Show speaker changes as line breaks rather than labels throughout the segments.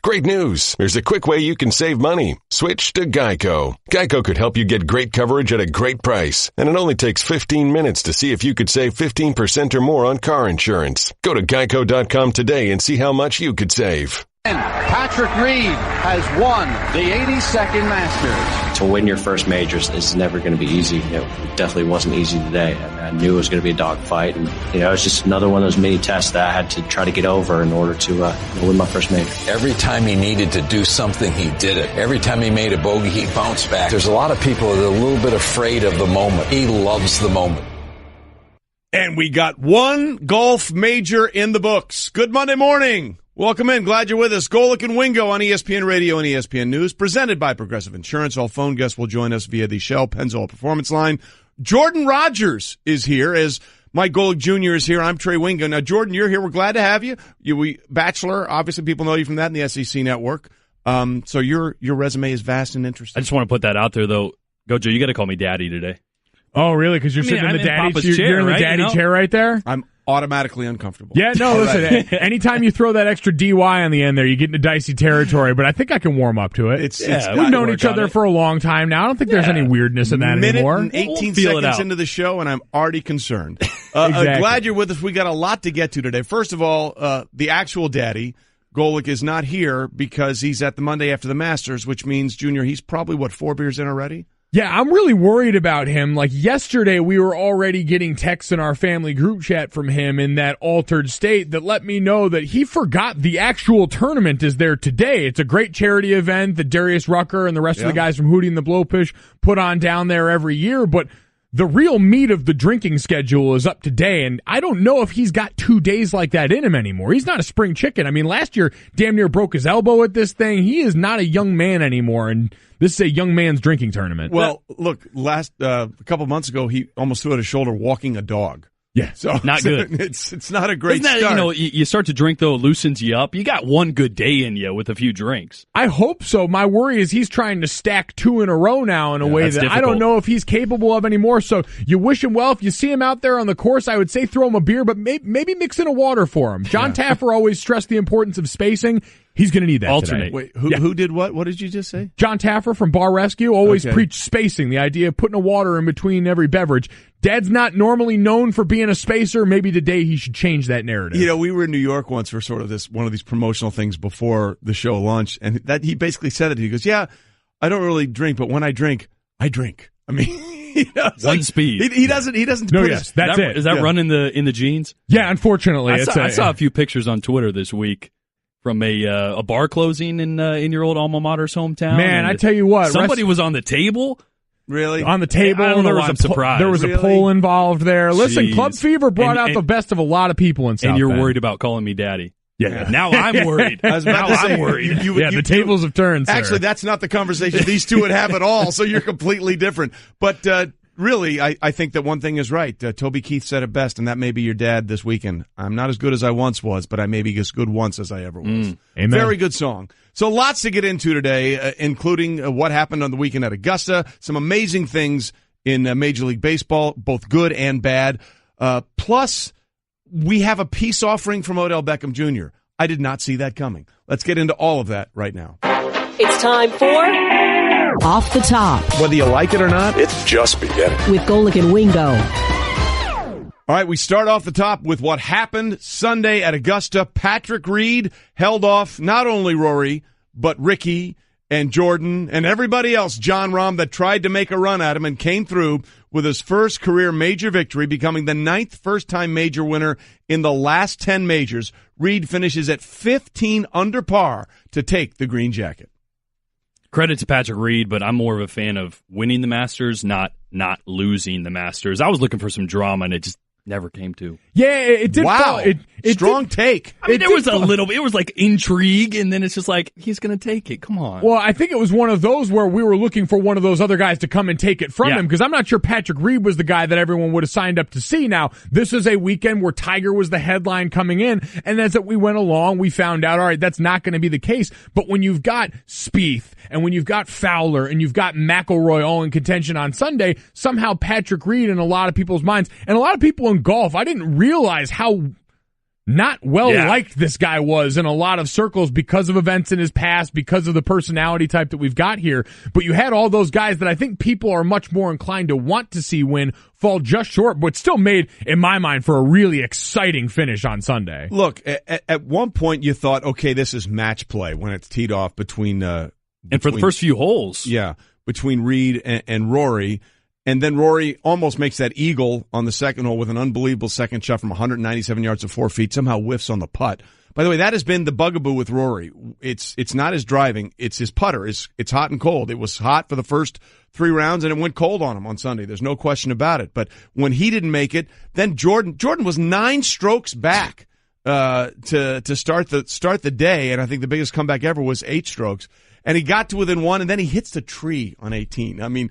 Great news. There's a quick way you can save money. Switch to Geico. Geico could help you get great coverage at a great price. And it only takes 15 minutes to see if you could save 15% or more on car insurance. Go to geico.com today and see how much you could save.
And Patrick Reed has won the 82nd Masters.
To win your first majors is never going to be easy. It definitely wasn't easy today. I knew it was going to be a dogfight, and it was just another one of those mini tests that I had to try to get over in order to win my first major.
Every time he needed to do something, he did it. Every time he made a bogey, he bounced back. There's a lot of people that are a little bit afraid of the moment. He loves the moment.
And we got one golf major in the books. Good Monday morning. Welcome in. Glad you're with us. Golic and Wingo on ESPN Radio and ESPN News, presented by Progressive Insurance. All phone guests will join us via the Shell Pennzoil Performance Line. Jordan Rodgers is here, as Mike Golic Jr. is here. I'm Trey Wingo. Now, Jordan, you're here. We're glad to have you. We Bachelor. Obviously, people know you from that in the SEC Network. So your resume is vast and interesting.
I just want to put that out there, though. Gojo, you got to call me Daddy today.
Oh, really? Because you're sitting in the daddy chair. You're in the daddy chair right there?
I'm automatically uncomfortable.
Yeah, no, listen, anytime you throw that extra DY on the end there, you get into dicey territory, but I think I can warm up to it. We've known each other for a long time now. I don't think there's any weirdness in that anymore.
Minute and 18 seconds into the show, and I'm already concerned.
Exactly.
Glad you're with us. We got a lot to get to today. First of all, the actual daddy, Golic, is not here because he's at the Monday after the Masters, which means, Junior, he's probably, 4 beers in already?
Yeah, I'm really worried about him. Like yesterday, we were already getting texts in our family group chat from him in that altered state that let me know that he forgot the actual tournament is there today. It's a great charity event that Darius Rucker and the rest of the guys from Hootie and the Blowfish put on down there every year, but the real meat of the drinking schedule is up today, and I don't know if he's got 2 days like that in him anymore. He's not a spring chicken. I mean, last year, damn near broke his elbow at this thing. He is not a young man anymore, and this is a young man's drinking tournament.
Well, look, a couple months ago, he almost threw out his shoulder walking a dog.
Yeah,
so
not good.
It's not a great
start. You start to drink, though, it loosens you up. You got one good day in you with a few drinks.
I hope so. My worry is he's trying to stack 2 in a row now in a way that difficult. I don't know if he's capable of anymore. So you wish him well. If you see him out there on the course, I would say throw him a beer, but maybe mix in a water for him. John Taffer always stressed the importance of spacing. He's going to need that
alternate.
Today.
Wait, who did what? What did you just say?
John Taffer from Bar Rescue always preached spacing, the idea of putting a water in between every beverage. Dad's not normally known for being a spacer. Maybe today he should change that narrative.
You know, we were in New York once for sort of one of these promotional things before the show lunch, and that he basically said it. He goes, "Yeah, I don't really drink, but when I drink, I drink." I mean,
one speed.
He doesn't.
No, yes, that's it.
Is that run in the genes?
Yeah, unfortunately,
I saw a few pictures on Twitter this week from a bar closing in your old alma mater's hometown.
Man, I tell you what,
somebody was on the table.
Really?
On the table,
I don't know why I'm surprised.
There was a poll involved there. Listen, Club Fever brought out the best of a lot of people in South
And you're
Bend.
worried about calling me daddy.
Yeah.
Now I'm worried.
I was about to say,
I'm worried.
The tables have turned, sir.
Actually, that's not the conversation these two would have at all, so you're completely different. But really, I think that one thing is right. Toby Keith said it best, and that may be your dad this weekend. I'm not as good as I once was, but I may be as good once as I ever was.
Amen.
Very good song. So lots to get into today, including what happened on the weekend at Augusta, some amazing things in Major League Baseball, both good and bad. Plus, we have a peace offering from Odell Beckham Jr. I did not see that coming. Let's get into all of that right now.
It's time for Off the Top.
Whether you like it or not, it's just beginning.
With Golic and Wingo.
All right, we start off the top with what happened Sunday at Augusta. Patrick Reed held off not only Rory, but Ricky and Jordan and everybody else, John Rahm, that tried to make a run at him and came through with his first career major victory, becoming the 9th first-time major winner in the last 10 majors. Reed finishes at 15 under par to take the green jacket.
Credit to Patrick Reed, but I'm more of a fan of winning the Masters, not losing the Masters. I was looking for some drama, and it just never came to.
Yeah, it did.
Wow. Strong take.
I mean, there was a little bit. It was like intrigue, and then it's just like, he's going to take it. Come on.
Well, I think it was one of those where we were looking for one of those other guys to come and take it from him, because I'm not sure Patrick Reed was the guy that everyone would have signed up to see. Now, this is a weekend where Tiger was the headline coming in, and as we went along, we found out, all right, that's not going to be the case. But when you've got Spieth, and when you've got Fowler, and you've got McIlroy all in contention on Sunday, somehow Patrick Reed in a lot of people's minds, and a lot of people in golf, I didn't realize how not liked this guy was in a lot of circles because of events in his past, because of the personality type that we've got here. But you had all those guys that I think people are much more inclined to want to see win fall just short, but still made, in my mind, for a really exciting finish on Sunday.
Look, at one point you thought, okay, this is match play when it's teed off between and
for the first few holes.
Yeah, between Reed and Rory. And then Rory almost makes that eagle on the second hole with an unbelievable second shot from 197 yards to 4 feet, somehow whiffs on the putt. By the way, that has been the bugaboo with Rory. It's not his driving, it's his putter. It's hot and cold. It was hot for the first 3 rounds, and it went cold on him on Sunday. There's no question about it. But when he didn't make it, then Jordan was 9 strokes back to start the day, and I think the biggest comeback ever was 8 strokes. And he got to within 1, and then he hits the tree on 18. I mean,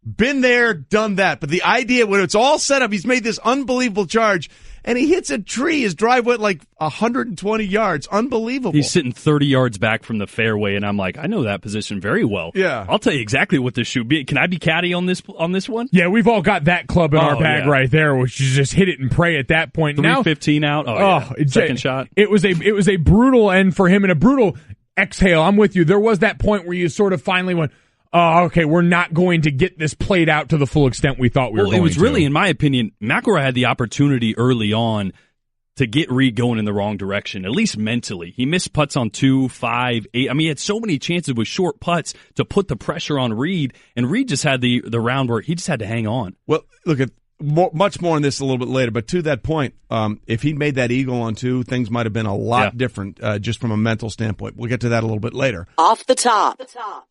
been there, done that. But the idea when it's all set up, he's made this unbelievable charge, and he hits a tree. His drive went like 120 yards. Unbelievable.
He's sitting 30 yards back from the fairway, and I'm like, I know that position very well.
Yeah.
I'll tell you exactly what this should be. Can I be caddy on this one?
Yeah, we've all got that club in our bag right there, which is just hit it and pray at that point.
315 out. Second shot.
It was a brutal end for him and a brutal exhale. I'm with you. There was that point where you sort of finally went, oh, okay, we're not going to get this played out to the full extent we thought we were going to.
Well, it was really, in my opinion, McIlroy had the opportunity early on to get Reed going in the wrong direction, at least mentally. He missed putts on 2, 5, 8. I mean, he had so many chances with short putts to put the pressure on Reed, and Reed just had the round where he just had to hang on.
Well, look at much more on this a little bit later, but to that point, if he'd made that eagle on 2, things might have been a lot different just from a mental standpoint. We'll get to that a little bit later.
Off the top.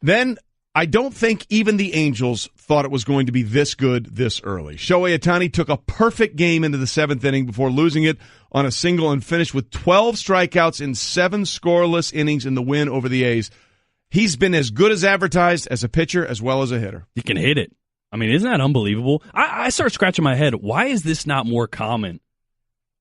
Then I don't think even the Angels thought it was going to be this good this early. Shohei Ohtani took a perfect game into the 7th inning before losing it on a single and finished with 12 strikeouts in 7 scoreless innings in the win over the A's. He's been as good as advertised as a pitcher as well as a hitter.
He can hit it. I mean, isn't that unbelievable? I start scratching my head. Why is this not more common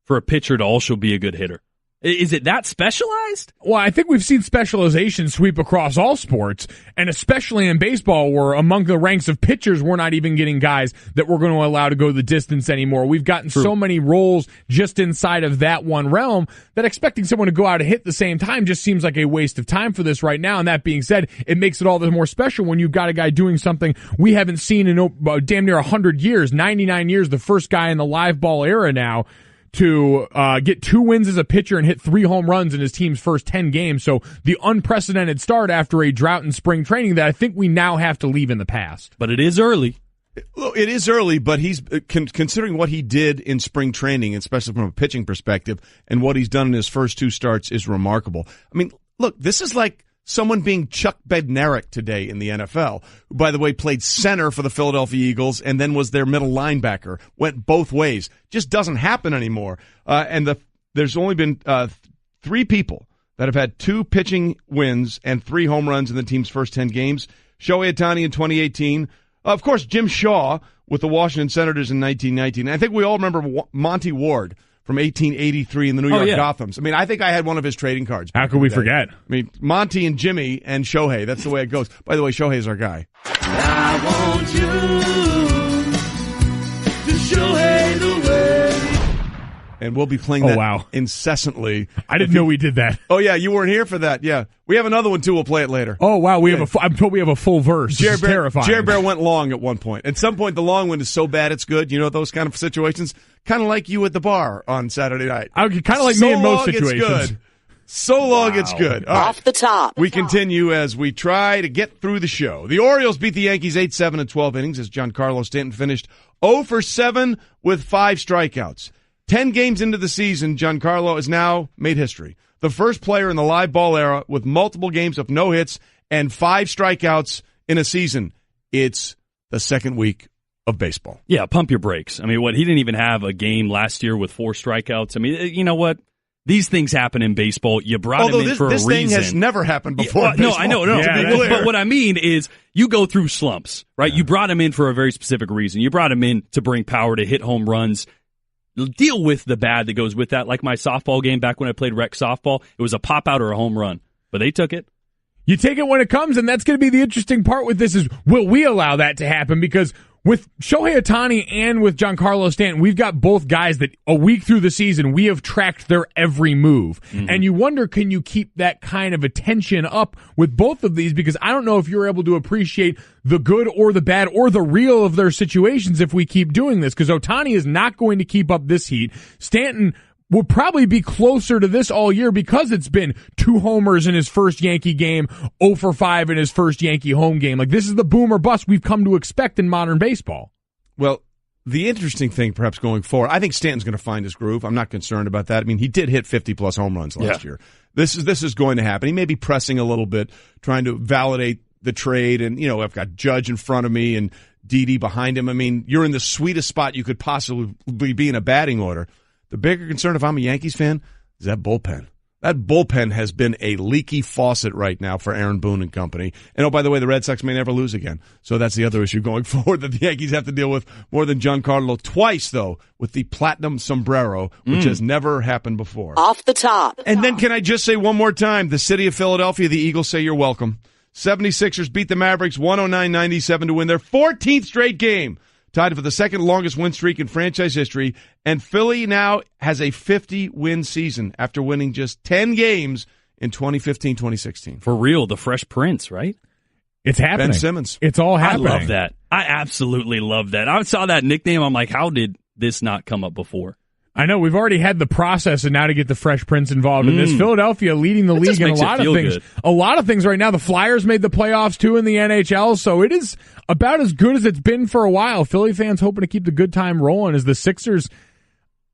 for a pitcher to also be a good hitter? Is it that specialized?
Well, I think we've seen specialization sweep across all sports, and especially in baseball, where among the ranks of pitchers, we're not even getting guys that we're going to allow to go the distance anymore. We've gotten so many roles just inside of that one realm that expecting someone to go out and hit the same time just seems like a waste of time for this right now. And that being said, it makes it all the more special when you've got a guy doing something we haven't seen in damn near 100 years, 99 years, the first guy in the live ball era now to get 2 wins as a pitcher and hit 3 home runs in his team's first 10 games. So the unprecedented start after a drought in spring training that I think we now have to leave in the past.
But it is early.
It is early, but he's considering what he did in spring training, especially from a pitching perspective, and what he's done in his first 2 starts is remarkable. I mean, look, this is like someone being Chuck Bednarik today in the NFL, who, by the way, played center for the Philadelphia Eagles and then was their middle linebacker, went both ways. Just doesn't happen anymore. There's only been 3 people that have had 2 pitching wins and 3 home runs in the team's first 10 games. Shohei Ohtani in 2018. Of course, Jim Shaw with the Washington Senators in 1919. I think we all remember Monty Ward from 1883 in the New York Gothams. I mean, I think I had one of his trading cards.
How could we forget?
I mean, Monty and Jimmy and Shohei. That's the way it goes. By the way, Shohei's our guy. I want you to Shohei the way. And we'll be playing that incessantly.
I didn't know we did that.
Oh, yeah, you weren't here for that. Yeah. We have another one, too. We'll play it later.
Oh, wow. I'm told we have a full verse. Terrifying.
Jerry Bear went long at one point. At some point, the long one is so bad it's good. You know those kind of situations? Kind of like you at the bar on Saturday night.
Kind of like me in most situations.
It's good. So long it's good. All
Off the top.
We continue as we try to get through the show. The Orioles beat the Yankees 8-7 in 12 innings as Giancarlo Stanton finished 0 for 7 with 5 strikeouts. 10 games into the season, Giancarlo has now made history. The first player in the live ball era with multiple games of no hits and 5 strikeouts in a season. It's the second week of baseball.
Yeah, pump your brakes. I mean, he didn't even have a game last year with 4 strikeouts. I mean, you know what? These things happen in baseball. You brought him in for a reason.
This thing has never happened before.
No, I know. But what I mean is you go through slumps, right? Yeah. You brought him in for a very specific reason. You brought him in to bring power, to hit home runs. Deal with the bad that goes with that. Like my softball game back when I played rec softball, it was a pop out or a home run, but they took it.
You take it when it comes, and that's going to be the interesting part with this is, will we allow that to happen? Because With Shohei Ohtani and with Giancarlo Stanton, we've got both guys that a week through the season, we have tracked their every move. Mm-hmm. And you wonder, can you keep that kind of attention up with both of these? Because I don't know if you're able to appreciate the good or the bad or the real of their situations if we keep doing this. Because Ohtani is not going to keep up this heat. Stanton will probably be closer to this all year because it's been 2 homers in his first Yankee game, 0 for 5 in his first Yankee home game. Like, this is the boom or bust we've come to expect in modern baseball.
Well, the interesting thing perhaps going forward, I think Stanton's going to find his groove. I'm not concerned about that. I mean, he did hit 50-plus home runs last year. This is going to happen. He may be pressing a little bit, trying to validate the trade, and, I've got Judge in front of me and Didi behind him. I mean, you're in the sweetest spot you could possibly be in a batting order. The bigger concern, if I'm a Yankees fan, is that bullpen. That bullpen has been a leaky faucet right now for Aaron Boone and company. And, oh, by the way, the Red Sox may never lose again. So that's the other issue going forward that the Yankees have to deal with more than Giancarlo. Twice, though, with the platinum sombrero, which has never happened before.
Off the top.
And then can I just say one more time, the city of Philadelphia, the Eagles say you're welcome. 76ers beat the Mavericks 109-97 to win their 14th straight game. Tied for the second longest win streak in franchise history, and Philly now has a 50-win season after winning just 10 games in 2015-2016.
For real, the Fresh Prince, right?
It's happening.
Ben Simmons.
It's all happening.
I love that. I absolutely love that. I saw that nickname. I'm like, how did this not come up before?
I know we've already had the process, and now to get the Fresh Prince involved in this. Philadelphia leading the league in a lot of things. Good. A lot of things right now. The Flyers made the playoffs too in the NHL, so it is about as good as it's been for a while. Philly fans hoping to keep the good time rolling as the Sixers.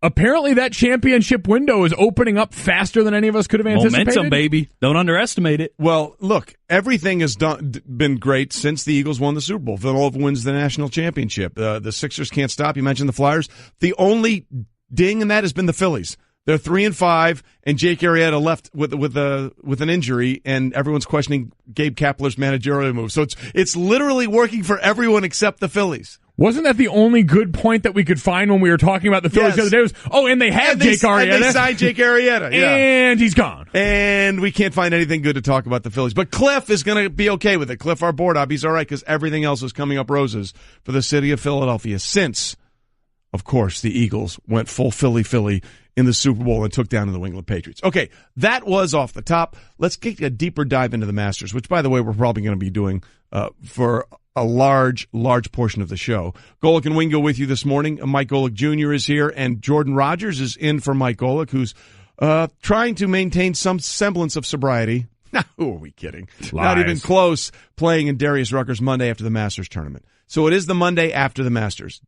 Apparently, that championship window is opening up faster than any of us could have anticipated.
Momentum, baby. Don't underestimate it.
Well, look, everything has been great since the Eagles won the Super Bowl. Philadelphia wins the national championship. The Sixers can't stop. You mentioned the Flyers. The only ding in that has been the Phillies. They're 3-5, and Jake Arrieta left with an injury, and everyone's questioning Gabe Kapler's managerial move. So it's literally working for everyone except the Phillies.
Wasn't that the only good point that we could find when we were talking about the Phillies the other day? Was, and they had Jake Arrieta.
And they signed Jake Arrieta. Yeah.
And he's gone.
And we can't find anything good to talk about the Phillies. But Cliff is going to be okay with it. Cliff, our board op, he's all right because everything else is coming up roses for the city of Philadelphia since, of course, the Eagles went full Philly in the Super Bowl and took down the New England Patriots. Okay, that was off the top. Let's get a deeper dive into the Masters, which, by the way, we're probably going to be doing for a large portion of the show. Golic and Wingo with you this morning. Mike Golic Jr. is here, and Jordan Rodgers is in for Mike Golic, who's trying to maintain some semblance of sobriety. Who are we kidding?
Lies.
Not even close, playing in Darius Rucker's Monday after the Masters tournament. So it is the Monday after the Masters.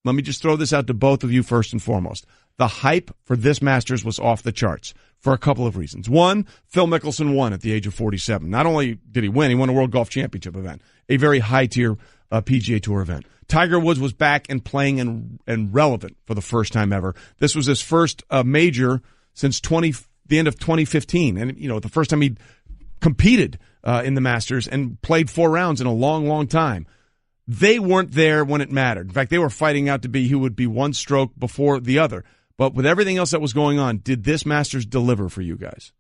Let me just throw this out to both of you first and foremost. The hype for this Masters was off the charts for a couple of reasons. One, Phil Mickelson won at the age of 47. Not only did he win, he won a World Golf Championship event, a very high-tier PGA Tour event. Tiger Woods was back and playing and relevant for the first time ever. This was his first major since the end of 2015. And, the first time he competed in the Masters and played 4 rounds in a long, long time. They weren't there when it mattered. In fact, they were fighting out to be who would be one stroke before the other. But with everything else that was going on, did this Masters deliver for you guys?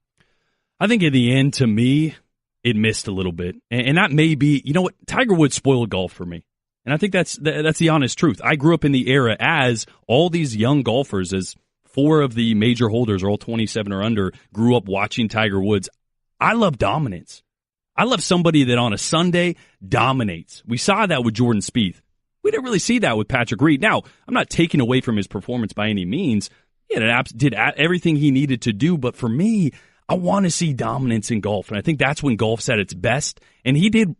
I think in the end, to me, it missed a little bit. And that may be, Tiger Woods spoiled golf for me. And I think that's the honest truth. I grew up in the era as all these young golfers, as 4 of the major holders are all 27 or under, grew up watching Tiger Woods. I love dominance. I love somebody that on a Sunday dominates. We saw that with Jordan Spieth. We didn't really see that with Patrick Reed. Now, I'm not taking away from his performance by any means. He did everything he needed to do, but for me, I want to see dominance in golf, and I think that's when golf's at its best. And he did,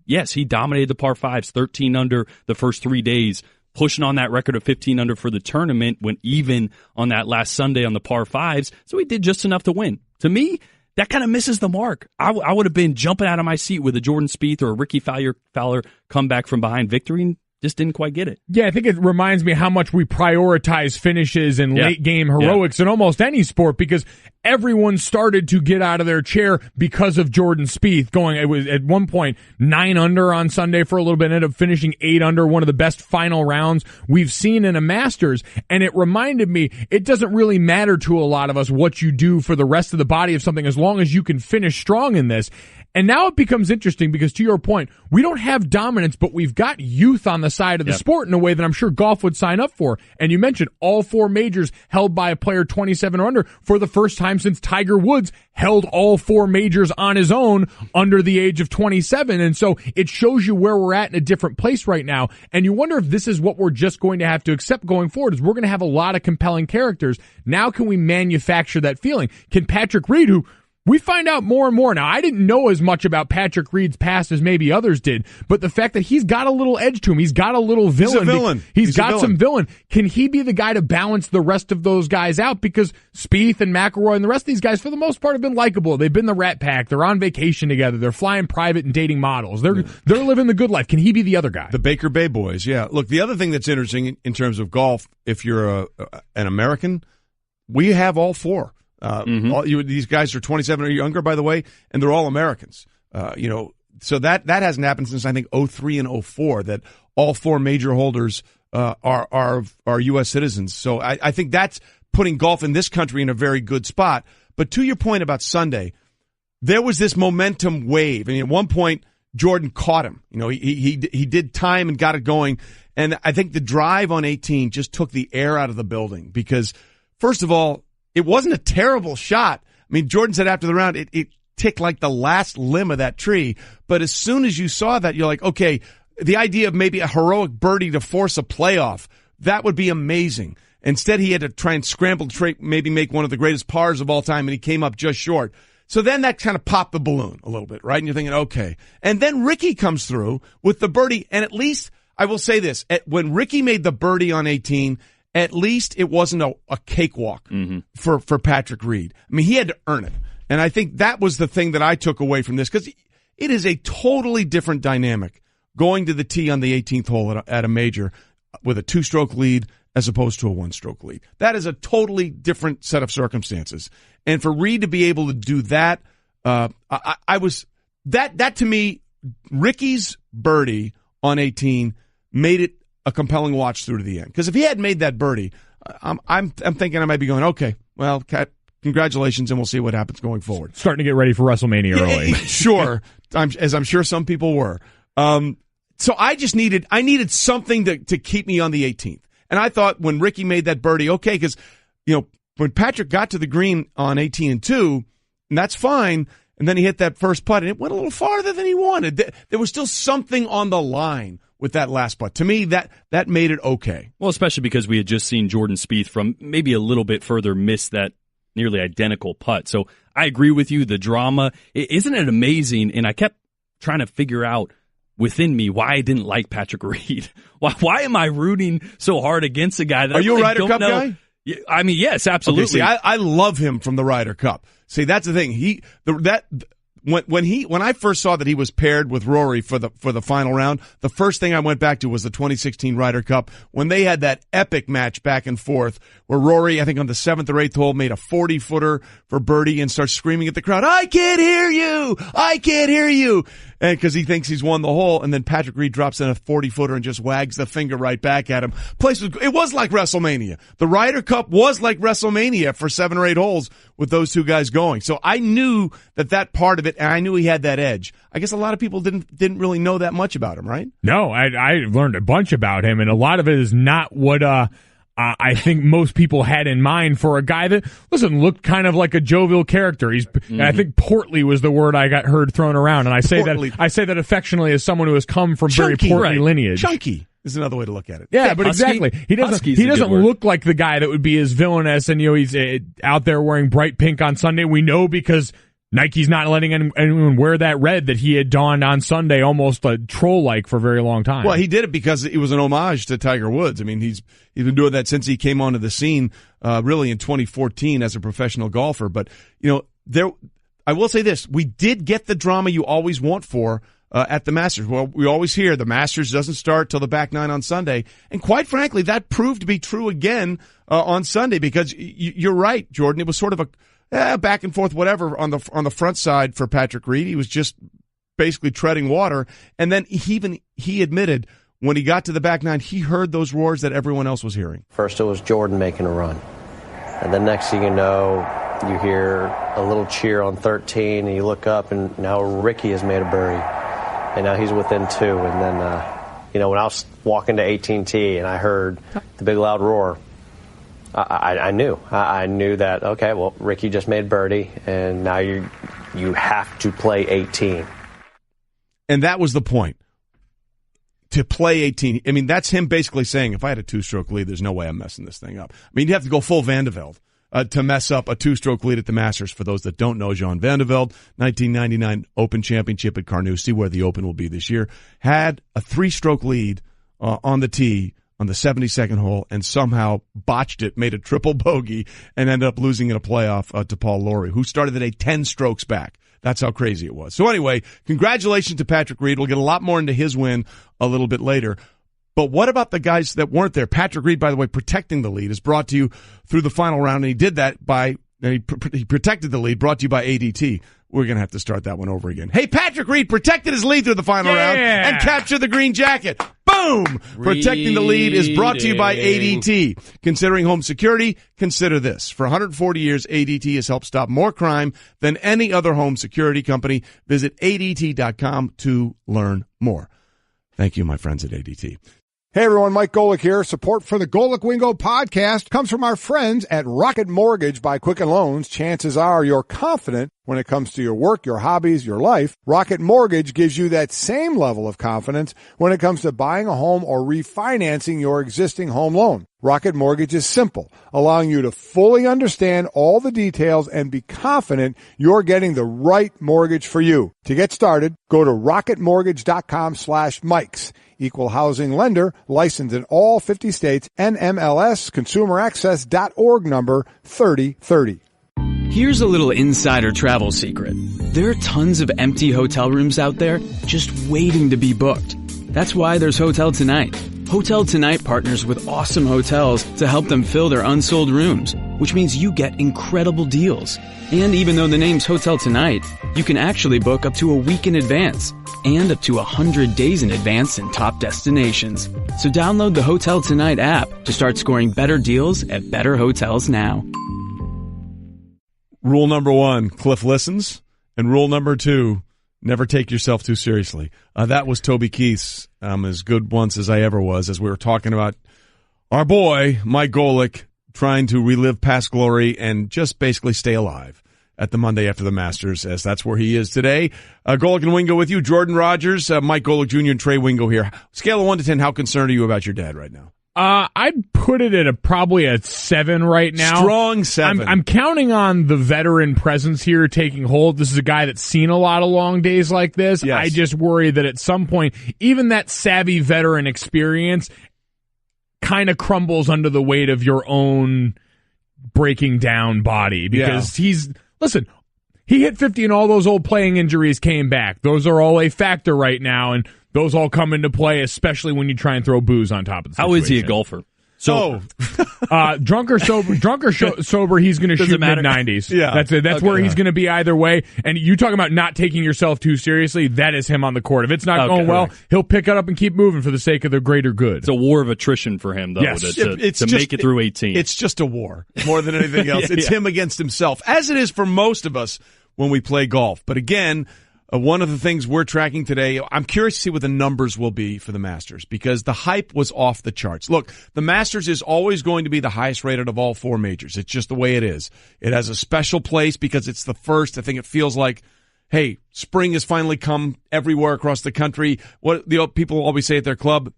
yes, he dominated the par 5s, 13 under the first 3 days, pushing on that record of 15 under for the tournament, went even on that last Sunday on the par 5s, so he did just enough to win. To me, that kind of misses the mark. I would have been jumping out of my seat with a Jordan Spieth or a Ricky Fowler come back from behind victory and just didn't quite get it.
Yeah, I think it reminds me how much we prioritize finishes and late-game heroics in almost any sport because everyone started to get out of their chair because of Jordan Spieth going. It was at one point 9 under on Sunday for a little bit, ended up finishing 8 under, one of the best final rounds we've seen in a Masters. And it reminded me, it doesn't really matter to a lot of us what you do for the rest of the body of something as long as you can finish strong in this. And now it becomes interesting because, to your point, we don't have dominance, but we've got youth on the side of the sport in a way that I'm sure golf would sign up for. And you mentioned all 4 majors held by a player 27 or under for the first time since Tiger Woods held all 4 majors on his own under the age of 27. And so it shows you where we're at in a different place right now. And you wonder if this is what we're just going to have to accept going forward, is we're going to have a lot of compelling characters. Now can we manufacture that feeling? Can Patrick Reed, who we find out more and more now. I didn't know as much about Patrick Reed's past as maybe others did, but the fact that he's got a little edge to him, he's got a little villain.
He's a villain.
He's got some villain. Can he be the guy to balance the rest of those guys out? Because Spieth and McIlroy and the rest of these guys, for the most part, have been likable. They've been the Rat Pack. They're on vacation together. They're flying private and dating models. They're living the good life. Can he be the other guy?
The Baker Bay boys, yeah. Look, the other thing that's interesting in terms of golf, if you're an American, we have all 4. These guys are 27 or younger, by the way, and they're all Americans. So that hasn't happened since I think 03 and 04. That all 4 major holders are U.S. citizens. So I think that's putting golf in this country in a very good spot. But to your point about Sunday, there was this momentum wave, and at one point Jordan caught him. He did time and got it going, and I think the drive on 18 just took the air out of the building because, first of all, it wasn't a terrible shot. I mean, Jordan said after the round, it ticked like the last limb of that tree. But as soon as you saw that, you're like, okay, the idea of maybe a heroic birdie to force a playoff, that would be amazing. Instead, he had to try and scramble to maybe make one of the greatest pars of all time, and he came up just short. So then that kind of popped the balloon a little bit, right? And you're thinking, okay. And then Ricky comes through with the birdie, and at least, I will say this, when Ricky made the birdie on 18, at least it wasn't a cakewalk for Patrick Reed. I mean, he had to earn it. And I think that was the thing that I took away from this, because it is a totally different dynamic going to the tee on the 18th hole at a major with a 2-stroke lead as opposed to a 1-stroke lead. That is a totally different set of circumstances. And for Reed to be able to do that, that to me, Ricky's birdie on 18 made it a compelling watch through to the end. Because if he had made that birdie, I'm thinking I might be going, okay, well, Cat, congratulations, and we'll see what happens going forward.
Starting to get ready for WrestleMania early.
Sure, as I'm sure some people were. So I needed something to keep me on the 18th. And I thought when Ricky made that birdie, okay, because when Patrick got to the green on 18-2, and that's fine, and then he hit that first putt, and it went a little farther than he wanted. There was still something on the line with that last putt. To me, that made it okay.
Well, especially because we had just seen Jordan Spieth from maybe a little bit further miss that nearly identical putt. So I agree with you. The drama, isn't it amazing? And I kept trying to figure out within me why I didn't like Patrick Reed. Why am I rooting so hard against a guy that
Are you a Ryder Cup guy?
I mean, yes, absolutely.
Okay, see, I love him from the Ryder Cup. See, that's the thing. When I first saw that he was paired with Rory for the final round, the first thing I went back to was the 2016 Ryder Cup when they had that epic match back and forth where Rory, I think on the 7th or 8th hole, made a 40-footer for birdie and starts screaming at the crowd, "I can't hear you! I can't hear you!" And because he thinks he's won the hole, and then Patrick Reed drops in a 40-footer and just wags the finger right back at him. It was like WrestleMania. The Ryder Cup was like WrestleMania for 7 or 8 holes with those two guys going. So I knew that part of it, and I knew he had that edge. I guess a lot of people didn't really know that much about him, right?
No, I learned a bunch about him, and a lot of it is not what I think most people had in mind for a guy that, looked kind of like a jovial character. I think portly was the word I heard thrown around, and I say that affectionately as someone who has come from
Chunky,
very portly lineage.
Chunky is another way to look at it.
Yeah, but exactly. He doesn't look like the guy that would be as villainous, and he's out there wearing bright pink on Sunday. We know because Nike's not letting anyone wear that red that he had donned on Sunday, almost troll-like for a very long time.
Well, he did it because it was an homage to Tiger Woods. I mean, he's been doing that since he came onto the scene, really in 2014 as a professional golfer. But I will say this: we did get the drama you always want for at the Masters. Well, we always hear the Masters doesn't start till the back nine on Sunday, and quite frankly, that proved to be true again on Sunday because you're right, Jordan. It was sort of a back and forth, whatever, on the front side for Patrick Reed. He was just basically treading water. And then he admitted when he got to the back nine, he heard those roars that everyone else was hearing.
First it was Jordan making a run. And then next thing you know, you hear a little cheer on 13, and you look up, and now Ricky has made a birdie, and now he's within 2. And then, when I was walking to 18T and I heard the big loud roar, I knew. I knew that, okay, well, Ricky just made birdie, and now you have to play 18.
And that was the point. To play 18. I mean, that's him basically saying, if I had a 2-stroke lead, there's no way I'm messing this thing up. I mean, you'd have to go full Van de Velde to mess up a 2-stroke lead at the Masters. For those that don't know, Jean Van de Velde, 1999 Open Championship at Carnoustie, where the Open will be this year, had a 3-stroke lead on the tee on the 72nd hole and somehow botched it, made a triple bogey, and ended up losing in a playoff to Paul Lawrie, who started at 10 strokes back. That's how crazy it was. So anyway, congratulations to Patrick Reed. We'll get a lot more into his win a little bit later. But what about the guys that weren't there? Patrick Reed, by the way, protecting the lead is brought to you through the final round, and he did that he protected the lead, brought to you by ADT. We're going to have to start that one over again. Hey, Patrick Reed protected his lead through the final round and captured the green jacket. Boom! Protecting the lead is brought to you by ADT. Considering home security, consider this. For 140 years, ADT has helped stop more crime than any other home security company. Visit ADT.com to learn more. Thank you, my friends at ADT.
Hey everyone, Mike Golic here. Support for the Golic Wingo podcast comes from our friends at Rocket Mortgage by Quicken Loans. Chances are you're confident when it comes to your work, your hobbies, your life. Rocket Mortgage gives you that same level of confidence when it comes to buying a home or refinancing your existing home loan. Rocket Mortgage is simple, allowing you to fully understand all the details and be confident you're getting the right mortgage for you. To get started, go to rocketmortgage.com/Mikes. Equal housing lender, licensed in all 50 states, NMLS, consumeraccess.org number 3030.
Here's a little insider travel secret. There are tons of empty hotel rooms out there just waiting to be booked. That's why there's Hotel Tonight. Hotel Tonight partners with awesome hotels to help them fill their unsold rooms, which means you get incredible deals. And even though the name's Hotel Tonight, you can actually book up to a week in advance and up to 100 days in advance in top destinations. So download the Hotel Tonight app to start scoring better deals at better hotels now.
Rule number 1, Cliff listens. And rule number 2, never take yourself too seriously. That was Toby Keith's, as good once as I ever was, as we were talking about our boy, Mike Golic, trying to relive past glory and just basically stay alive at the Monday after the Masters, as that's where he is today. Golic and Wingo with you, Jordan Rodgers, Mike Golic Jr., and Trey Wingo here. Scale of 1 to 10, how concerned are you about your dad right now?
I'd put it at probably a 7 right now.
Strong 7.
I'm counting on the veteran presence here taking hold. This is a guy that's seen a lot of long days like this.
Yes.
I just worry that at some point, even that savvy veteran experience kind of crumbles under the weight of your own breaking down body, because listen, he hit 50 and all those old playing injuries came back. Those are all a factor right now, and those all come into play, especially when you try and throw booze on top of the situation.
How is he a golfer?
Drunk or sober, he's going to shoot mid-90s.
Yeah.
That's it. That's where he's going to be either way. And you talking about not taking yourself too seriously, that is him on the court. If it's not going well, he'll pick it up and keep moving for the sake of the greater good.
It's a war of attrition for him, though, to make it through 18.
It's just a war more than anything else. It's him against himself, as it is for most of us when we play golf. But again, one of the things we're tracking today, I'm curious to see what the numbers will be for the Masters, because the hype was off the charts. Look, the Masters is always going to be the highest rated of all 4 majors. It's just the way it is. It has a special place because it's the first. I think it feels like, hey, spring has finally come everywhere across the country. What people always say at their club,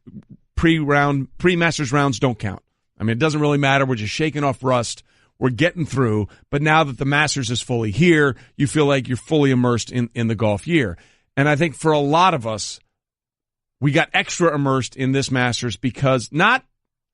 pre-Masters rounds don't count. I mean, it doesn't really matter. We're just shaking off rust. We're getting through, but now that the Masters is fully here, you feel like you're fully immersed in the golf year. And I think for a lot of us, we got extra immersed in this Masters because not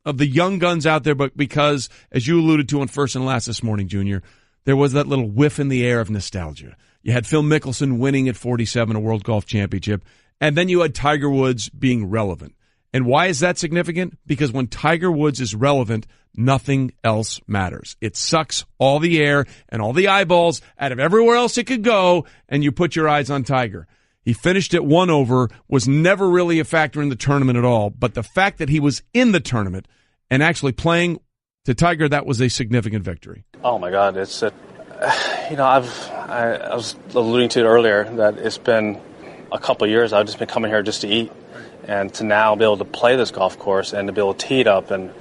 of the young guns out there, but because, as you alluded to on First and Last this morning, Junior, there was that little whiff in the air of nostalgia. You had Phil Mickelson winning at 47, a World Golf Championship, and then you had Tiger Woods being relevant. And why is that significant? Because when Tiger Woods is relevant, nothing else matters. It sucks all the air and all the eyeballs out of everywhere else it could go, and you put your eyes on Tiger. He finished at 1 over, was never really a factor in the tournament at all, but the fact that he was in the tournament and actually playing to Tiger, that was a significant victory.
Oh, my God. It's I was alluding to it earlier that it's been a couple of years. I've just been coming here just to eat, and to now be able to play this golf course and to be able to tee it up and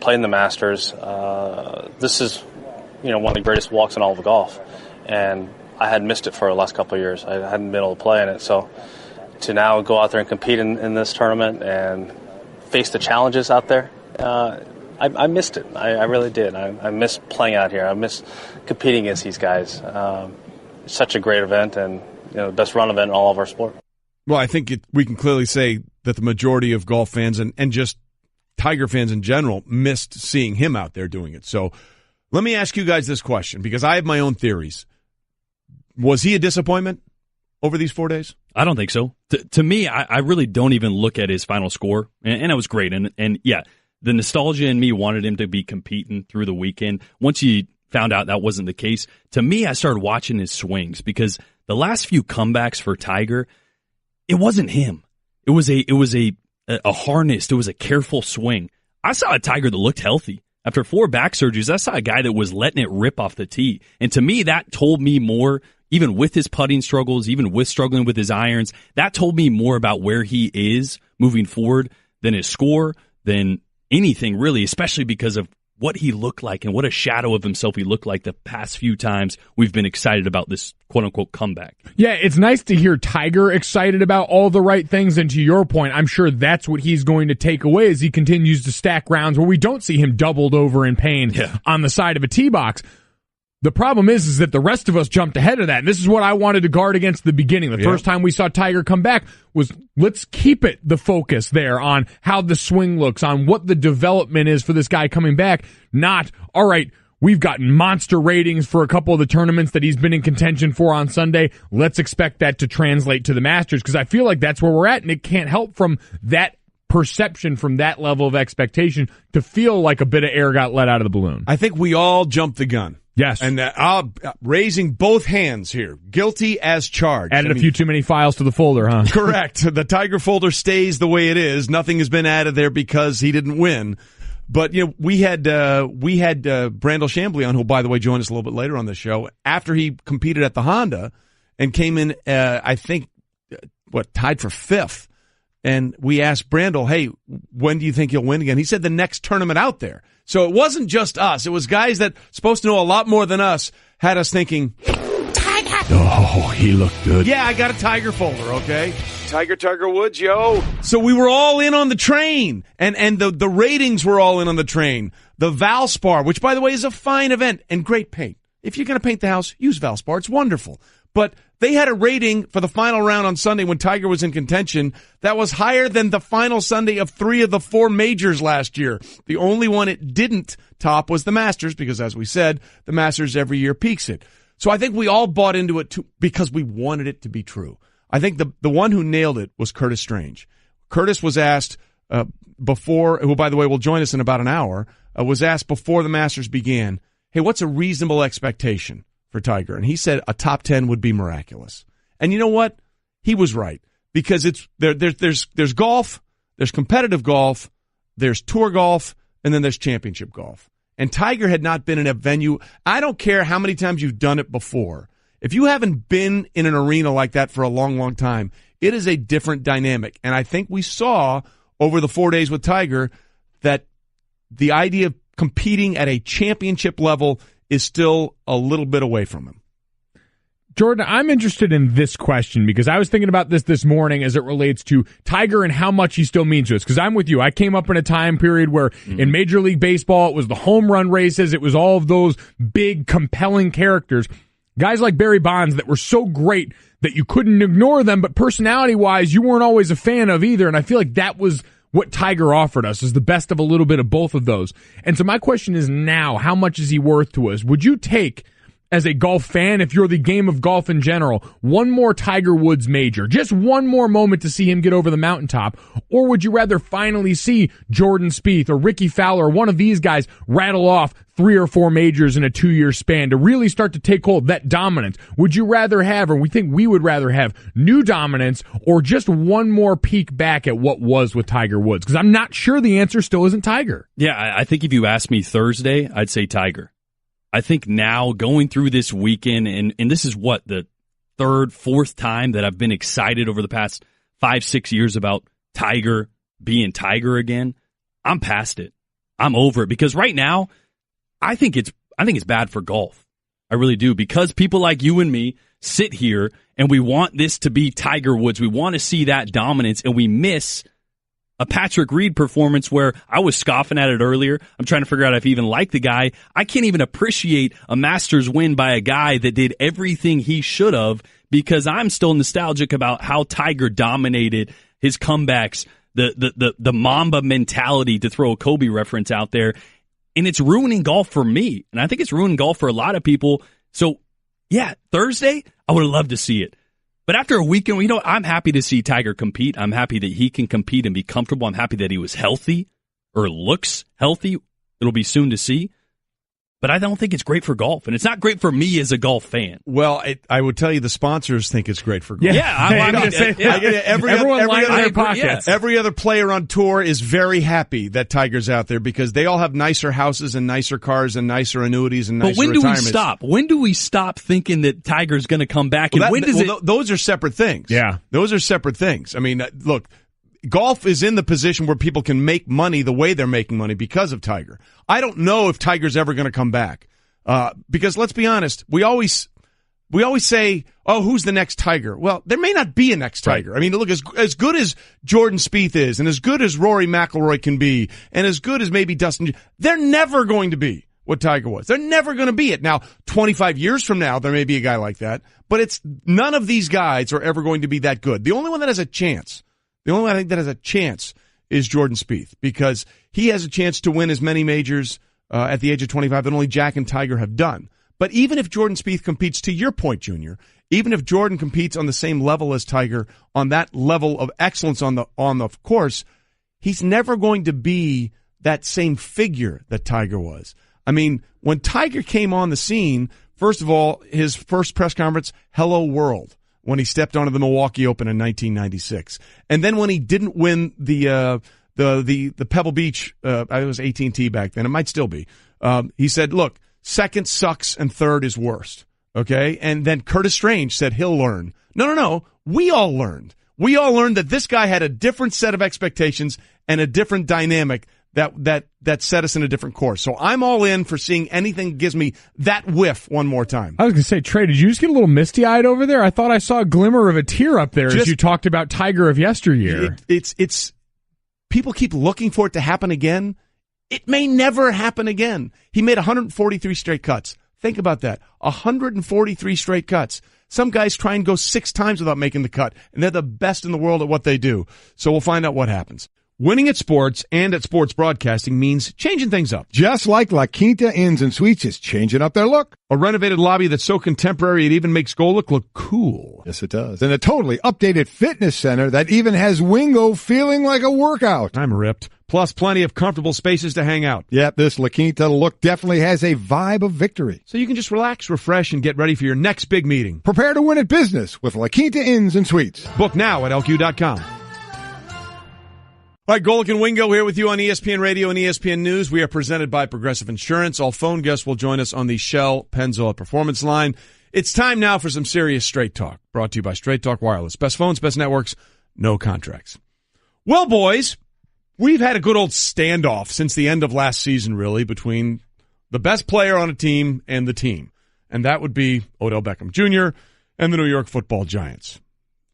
play in the Masters. This is, one of the greatest walks in all of golf, and I had missed it for the last couple of years. I hadn't been able to play in it, so to now go out there and compete in this tournament and face the challenges out there, I missed it. I really did. I miss playing out here. I miss competing against these guys. It's such a great event and the best run event in all of our sport.
Well, I think we can clearly say that the majority of golf fans and just Tiger fans in general missed seeing him out there doing it. So let me ask you guys this question, because I have my own theories. Was he a disappointment over these 4 days?
I don't think so. To me, I really don't even look at his final score, and it was great. And yeah, the nostalgia in me wanted him to be competing through the weekend. Once you found out that wasn't the case, to me, I started watching his swings, because the last few comebacks for Tiger, it wasn't him. It was a harnessed, it was a careful swing. I saw a Tiger that looked healthy. After 4 back surgeries, I saw a guy that was letting it rip off the tee. And to me, that told me more, even with his putting struggles, even with struggling with his irons, that told me more about where he is moving forward than his score, than anything really, especially because of what he looked like and what a shadow of himself he looked like the past few times we've been excited about this quote-unquote comeback.
Yeah, it's nice to hear Tiger excited about all the right things, and to your point, I'm sure that's what he's going to take away as he continues to stack rounds where we don't see him doubled over in pain on the side of a tee box. The problem is that the rest of us jumped ahead of that. And this is what I wanted to guard against at the beginning. The first time we saw Tiger come back was, let's keep it the focus there on how the swing looks, on what the development is for this guy coming back. Not, all right, we've gotten monster ratings for a couple of the tournaments that he's been in contention for on Sunday. Let's expect that to translate to the Masters, because I feel like that's where we're at, and it can't help from that perception, from that level of expectation, to feel like a bit of air got let out of the balloon.
I think we all jumped the gun.
Yes.
And raising both hands here. Guilty as charged.
Added a few too many files to the folder, huh?
Correct. The Tiger folder stays the way it is. Nothing has been added there because he didn't win. But, we had Brandel Chambly on, who, by the way, joined us a little bit later on the show, after he competed at the Honda and came in, I think, tied for 5th. And we asked Brandel, hey, when do you think he'll win again? He said the next tournament out there. So it wasn't just us. It was guys that supposed to know a lot more than us had us thinking, Tiger!
Oh, he looked good.
Yeah, I got a Tiger folder, okay? Tiger Woods, yo. So we were all in on the train. And the ratings were all in on the train. The Valspar, which, by the way, is a fine event and great paint. If you're going to paint the house, use Valspar. It's wonderful. But they had a rating for the final round on Sunday when Tiger was in contention that was higher than the final Sunday of 3 of the 4 majors last year. The only one it didn't top was the Masters, because, as we said, the Masters every year peaks it. So I think we all bought into it too, because we wanted it to be true. I think the one who nailed it was Curtis Stange. Curtis was asked before, who, by the way, will join us in about an hour, was asked before the Masters began, hey, what's a reasonable expectation for Tiger? And he said a top 10 would be miraculous. And you know what? He was right, because it's there's golf, there's competitive golf, there's tour golf, and then there's championship golf. And Tiger had not been in a venue. I don't care how many times you've done it before. If you haven't been in an arena like that for a long, long time, it is a different dynamic. And I think we saw over the 4 days with Tiger that the idea of competing at a championship level is still a little bit away from him.
Jordan, I'm interested in this question, because I was thinking about this morning as it relates to Tiger and how much he still means to us. Because I'm with you. I came up in a time period where in Major League Baseball, it was the home run races. It was all of those big, compelling characters. Guys like Barry Bonds that were so great that you couldn't ignore them, but personality-wise, you weren't always a fan of either. And I feel like that was what Tiger offered us, is the best of a little bit of both of those. And so my question is now, how much is he worth to us? Would you take, as a golf fan, if you're the game of golf in general, one more Tiger Woods major, just one more moment to see him get over the mountaintop? Or would you rather finally see Jordan Spieth or Ricky Fowler or one of these guys rattle off 3 or 4 majors in a 2-year span to really start to take hold, that dominance? Would you rather have, or we would rather have, new dominance, or just one more peek back at what was with Tiger Woods? Because I'm not sure the answer still isn't Tiger.
Yeah, I think if you asked me Thursday, I'd say Tiger. I think now going through this weekend, and this is what, the third, fourth time that I've been excited over the past 5-6 years about Tiger being Tiger again. I'm past it. I'm over it because right now, I think it's bad for golf. I really do, because people like you and me sit here and we want this to be Tiger Woods. We want to see that dominance, and we miss a Patrick Reed performance where I was scoffing at it earlier. I'm trying to figure out if I even like the guy. I can't even appreciate a Masters win by a guy that did everything he should have, because I'm still nostalgic about how Tiger dominated his comebacks, the Mamba mentality, to throw a Kobe reference out there. And it's ruining golf for me. And I think it's ruining golf for a lot of people. So, yeah, Thursday, I would have loved to see it. But after a weekend, I'm happy to see Tiger compete. I'm happy that he can compete and be comfortable. I'm happy that he was healthy or looks healthy. It'll be soon to see. But I don't think it's great for golf, and it's not great for me as a golf fan.
Well, I would tell you the sponsors think it's great for golf.
Everyone lines their pockets.
Every other player on tour is very happy that Tiger's out there because they all have nicer houses and nicer cars and nicer annuities and nicer retirements.
But when do we stop? When do we stop thinking that Tiger's going to come back?
Those are separate things.
Yeah.
Those are separate things. I mean, look, golf is in the position where people can make money the way they're making money because of Tiger. I don't know if Tiger's ever going to come back. Because let's be honest, we always say, oh, who's the next Tiger? Well, there may not be a next Tiger. Right. I mean, look, as good as Jordan Spieth is, and as good as Rory McIlroy can be, and as good as maybe Dustin, they're never going to be what Tiger was. They're never going to be it. Now, 25 years from now, there may be a guy like that, but none of these guys are ever going to be that good. The only one that has a chance, is Jordan Spieth, because he has a chance to win as many majors at the age of 25 that only Jack and Tiger have done. But even if Jordan Spieth competes, to your point, Junior, even if Jordan competes on the same level as Tiger, on that level of excellence on the course, he's never going to be that same figure that Tiger was. I mean, when Tiger came on the scene, first of all, his first press conference, hello world, when he stepped onto the Milwaukee Open in 1996. And then when he didn't win the Pebble Beach, it was AT&T back then, it might still be, he said, look, second sucks and third is worst. Okay? And then Curtis Stange said he'll learn. No. We all learned. We all learned that this guy had a different set of expectations and a different dynamic that set us in a different course. So I'm all in for seeing anything that gives me that whiff one more time.
I was going to say, Trey, did you just get a little misty-eyed over there? I thought I saw a glimmer of a tear up there as you talked about Tiger of yesteryear.
It's people keep looking for it to happen again. It may never happen again. He made 143 straight cuts. Think about that. 143 straight cuts. Some guys try and go 6 times without making the cut, and they're the best in the world at what they do. So we'll find out what happens. Winning at sports and at sports broadcasting means changing things up.
Just like La Quinta Inns and Suites is changing up their look.
A renovated lobby that's so contemporary it even makes Golic look cool.
Yes, it does. And a totally updated fitness center that even has Wingo feeling like a workout.
I'm ripped. Plus plenty of comfortable spaces to hang out.
Yep, this La Quinta look definitely has a vibe of victory.
So you can just relax, refresh, and get ready for your next big meeting.
Prepare to win at business with La Quinta Inns and Suites.
Book now at LQ.com. All right, Golic and Wingo here with you on ESPN Radio and ESPN News. We are presented by Progressive Insurance. All phone guests will join us on the Shell Pennzoil Performance Line. It's time now for some serious Straight Talk, brought to you by Straight Talk Wireless. Best phones, best networks, no contracts. Well, boys, we've had a good old standoff since the end of last season, really, between the best player on a team and the team. And that would be Odell Beckham Jr. and the New York Football Giants.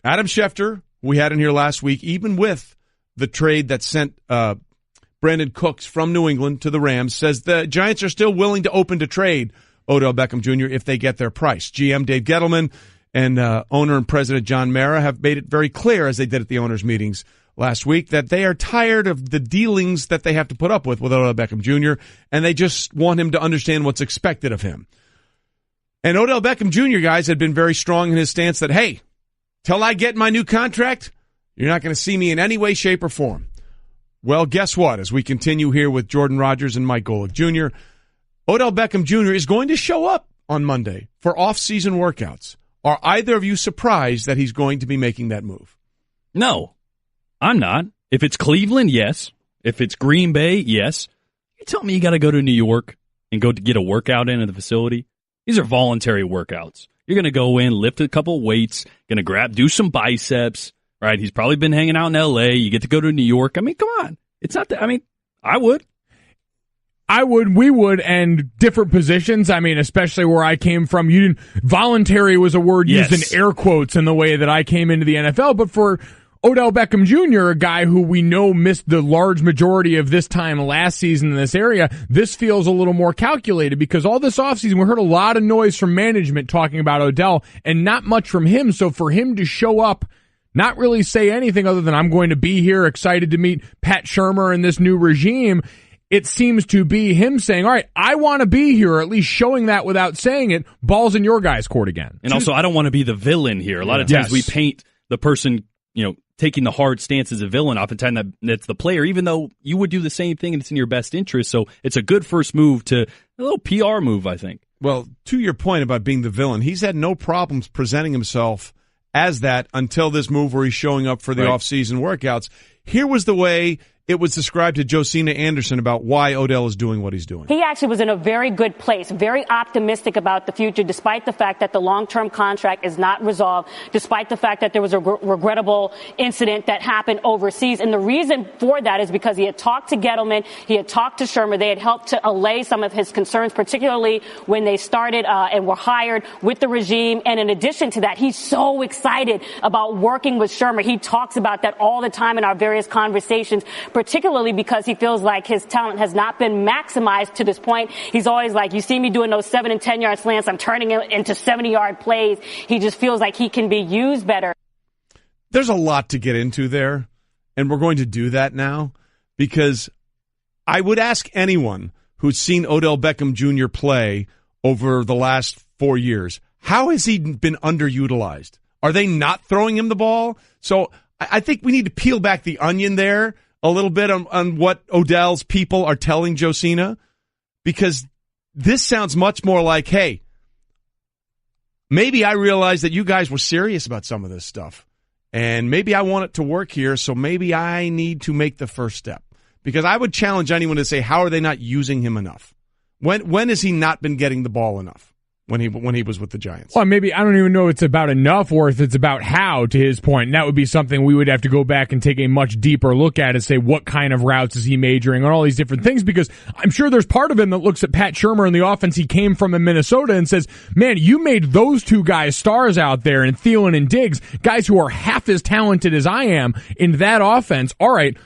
Adam Schefter, we had in here last week, even with the trade that sent Brandon Cooks from New England to the Rams, says the Giants are still willing to open to trade Odell Beckham Jr. if they get their price. GM Dave Gettleman and owner and president John Mara have made it very clear, as they did at the owners' meetings last week, that they are tired of the dealings that they have to put up with Odell Beckham Jr., and they just want him to understand what's expected of him. And Odell Beckham Jr., guys, had been very strong in his stance that, hey, till I get my new contract, you're not going to see me in any way, shape, or form. Well, guess what? As we continue here with Jordan Rodgers and Mike Golic Jr., Odell Beckham Jr. is going to show up on Monday for off-season workouts. Are either of you surprised that he's going to be making that move?
No, I'm not. If it's Cleveland, yes. If it's Green Bay, yes. You tell me you got to go to New York and go to get a workout in at the facility, these are voluntary workouts. You're going to go in, lift a couple weights, going to do some biceps, right? He's probably been hanging out in L.A. You get to go to New York. I mean, come on. It's not that. I mean, I would, we would, and different positions. I mean, especially where I came from, voluntary was a word used in air quotes in the way that I came into the NFL. But for Odell Beckham Jr., a guy who we know missed the large majority of this time last season in this area, this feels a little more calculated because all this offseason we heard a lot of noise from management talking about Odell and not much from him. So for him to show up, not really say anything other than I'm going to be here, excited to meet Pat Shurmur and this new regime, it seems to be him saying, all right, I want to be here, or at least showing that without saying it. Ball's in your guys' court again. And also, I don't want to be the villain here. A lot of times we paint the person, taking the hard stance as a villain. Oftentimes that's the player, even though you would do the same thing and it's in your best interest. So it's a good first move a little PR move, I think.
Well, to your point about being the villain, he's had no problems presenting himself as that until this move where he's showing up for the off-season workouts. Here was the way it was described to Josina Anderson about why Odell is doing what he's doing.
He actually was in a very good place, very optimistic about the future, despite the fact that the long-term contract is not resolved, despite the fact that there was a regrettable incident that happened overseas. And the reason for that is because he had talked to Gettleman, he had talked to Shurmur. They had helped to allay some of his concerns, particularly when they started and were hired with the regime. And in addition to that, he's so excited about working with Shurmur. He talks about that all the time in our various conversations, particularly because he feels like his talent has not been maximized to this point. He's always like, you see me doing those 7 and 10 yard slants, I'm turning it into 70-yard plays. He just feels like he can be used better.
There's a lot to get into there, and we're going to do that now because I would ask anyone who's seen Odell Beckham Jr. play over the last 4 years, how has he been underutilized? Are they not throwing him the ball? So I think we need to peel back the onion there a little bit on what Odell's people are telling Josina, because this sounds much more like, hey, maybe I realized that you guys were serious about some of this stuff, and maybe I want it to work here, so maybe I need to make the first step. Because I would challenge anyone to say, how are they not using him enough? When has he not been getting the ball enough? When he was with the Giants.
Well, maybe I don't even know if it's about enough or if it's about how, to his point. And that would be something we would have to go back and take a much deeper look at and say what kind of routes is he majoring on all these different things, because I'm sure there's part of him that looks at Pat Shurmur and the offense he came from in Minnesota and says, man, you made those two guys stars out there, and Thielen and Diggs, guys who are half as talented as I am in that offense. All right,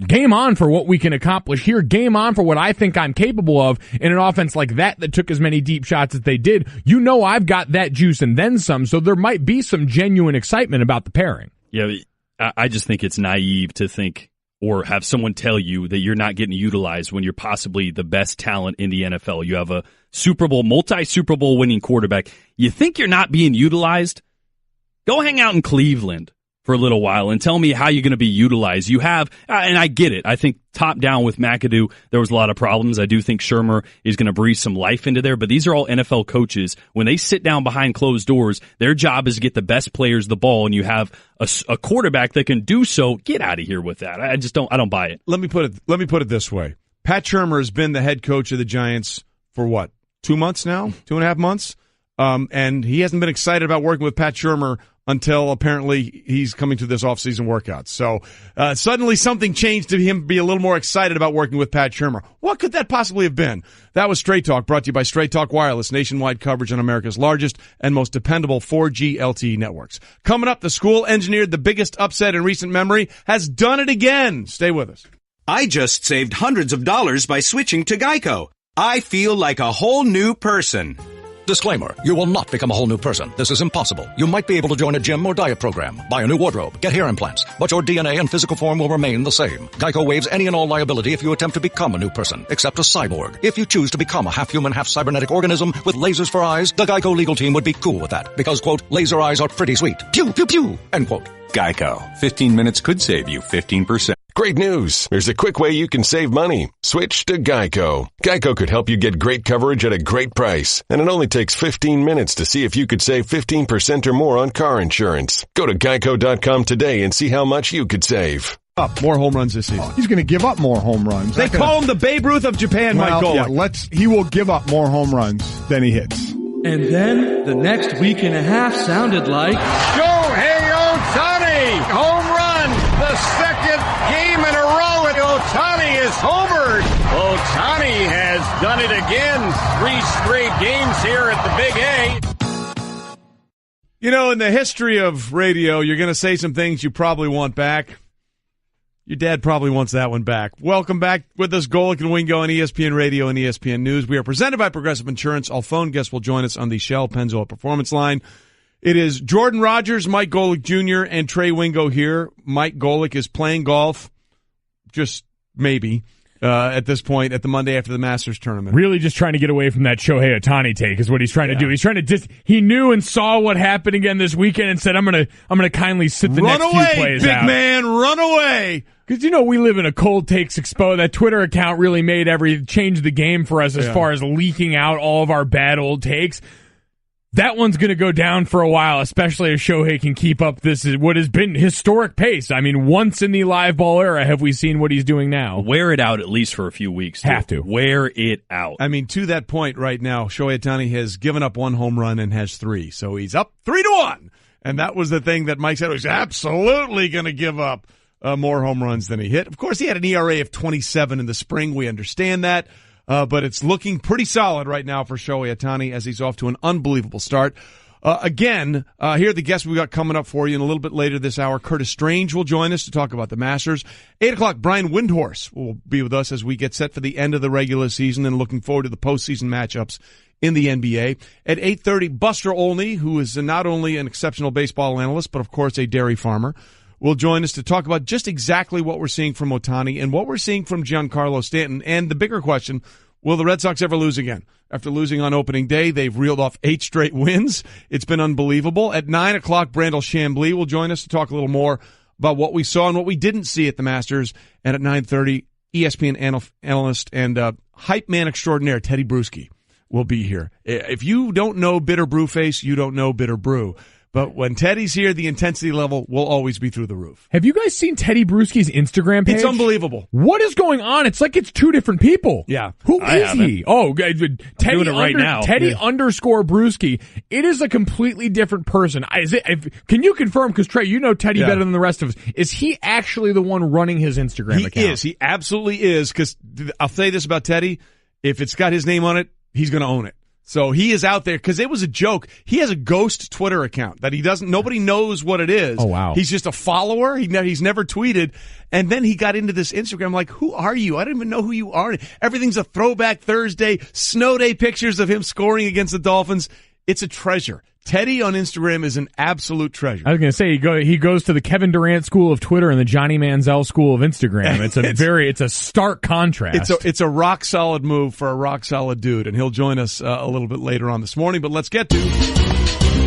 game on for what we can accomplish here. Game on for what I think I'm capable of in an offense like that took as many deep shots as they did. You know I've got that juice and then some, so there might be some genuine excitement about the pairing. Yeah,
I just think it's naive to think or have someone tell you that you're not getting utilized when you're possibly the best talent in the NFL. You have a multi-Super Bowl winning quarterback. You think you're not being utilized? Go hang out in Cleveland for a little while and tell me how you're going to be utilized. You have, and I get it. I think top down with McAdoo, there was a lot of problems. I do think Shurmur is going to breathe some life into there, but these are all NFL coaches. When they sit down behind closed doors, their job is to get the best players the ball, and you have a quarterback that can do so. Get out of here with that. I don't buy it.
Let me put it this way. Pat Shurmur has been the head coach of the Giants for what? 2 months now? 2.5 months? And he hasn't been excited about working with Pat Shurmur until apparently he's coming to this offseason workout. So suddenly something changed to him be a little more excited about working with Pat Shurmur. What could that possibly have been? That was Straight Talk, brought to you by Straight Talk Wireless, nationwide coverage on America's largest and most dependable 4G LTE networks. Coming up, the school engineered the biggest upset in recent memory has done it again. Stay with us.
I just saved hundreds of dollars by switching to Geico. I feel like a whole new person.
Disclaimer, you will not become a whole new person. This is impossible. You might be able to join a gym or diet program, buy a new wardrobe, get hair implants, but your DNA and physical form will remain the same. Geico waives any and all liability if you attempt to become a new person, except a cyborg. If you choose to become a half-human, half-cybernetic organism with lasers for eyes, the Geico legal team would be cool with that, because, quote, laser eyes are pretty sweet. Pew, pew, pew, end quote.
Geico. 15 minutes could save you 15%.
Great news. There's a quick way you can save money. Switch to Geico. Geico could help you get great coverage at a great price. And it only takes 15 minutes to see if you could save 15% or more on car insurance. Go to geico.com today and see how much you could save.
Up more home runs this season.
He's going to give up more home runs.
They call him the Babe Ruth of Japan, Mike Golic.
Yeah, he will give up more home runs than he hits.
And then the next week and a half sounded like
Shohei Ohtani, home run, the second game in a row, and Ohtani is homered. Ohtani has done it again, 3 straight games here at the Big A.
You know, in the history of radio, you're going to say some things you probably want back. Your dad probably wants that one back. Welcome back with us, Golic and Wingo on ESPN Radio and ESPN News. We are presented by Progressive Insurance. All phone guests will join us on the Shell Pennzoil Performance Line. It is Jordan Rodgers, Mike Golic Jr., and Trey Wingo here. Mike Golic is playing golf, just maybe, at this point, at the Monday after the Masters tournament.
Really just trying to get away from that Shohei Ohtani take is what he's trying to do. He's trying to he knew and saw what happened again this weekend and said, I'm gonna kindly sit the next few plays
big
out.
Big man, run away.
Because, we live in a cold takes expo. That Twitter account really changed the game for us as far as leaking out all of our bad old takes. That one's going to go down for a while, especially if Shohei can keep up what has been historic pace. I mean, once in the live ball era have we seen what he's doing now.
Wear it out at least for a few weeks.
Have to.
Wear it out.
I mean, to that point right now, Shohei Ohtani has given up 1 home run and has 3. So he's up 3-1. And that was the thing that Mike said. He's absolutely going to give up more home runs than he hit. Of course, he had an ERA of 27 in the spring. We understand that. But it's looking pretty solid right now for Shohei Ohtani as he's off to an unbelievable start. Again, here are the guests we got coming up for you in a little bit later this hour. Curtis Stange will join us to talk about the Masters. 8 o'clock, Brian Windhorst will be with us as we get set for the end of the regular season and looking forward to the postseason matchups in the NBA. At 8:30, Buster Olney, who is not only an exceptional baseball analyst, but of course a dairy farmer, will join us to talk about just exactly what we're seeing from Ohtani and what we're seeing from Giancarlo Stanton. And the bigger question, will the Red Sox ever lose again? After losing on opening day, they've reeled off 8 straight wins. It's been unbelievable. At 9 o'clock, Brandel Chambly will join us to talk a little more about what we saw and what we didn't see at the Masters. And at 9:30, ESPN analyst and hype man extraordinaire Teddy Bruschi will be here. If you don't know Bitter Brew Face, you don't know Bitter Brew. But when Teddy's here, the intensity level will always be through the roof.
Have you guys seen Teddy Bruschi's Instagram page?
It's unbelievable.
What is going on? It's like it's 2 different people.
Yeah.
Who is he? Oh, Teddy
doing it right now.
Teddy underscore Bruschi. It is a completely different person. Can you confirm, because Trey, you know Teddy better than the rest of us, is he actually the one running his Instagram account?
He is. He absolutely is, because I'll say this about Teddy. If it's got his name on it, he's going to own it. So he is out there because it was a joke. He has a ghost Twitter account that nobody knows what it is.
Oh, wow.
He's just a follower. He's never tweeted. And then he got into this Instagram like, who are you? I don't even know who you are. Everything's a throwback Thursday, snow day pictures of him scoring against the Dolphins. It's a treasure. Teddy on Instagram is an absolute treasure.
I was going to say he goes to the Kevin Durant school of Twitter and the Johnny Manziel school of Instagram. It's a stark contrast.
It's a rock solid move for a rock solid dude, and he'll join us a little bit later on this morning. But let's get to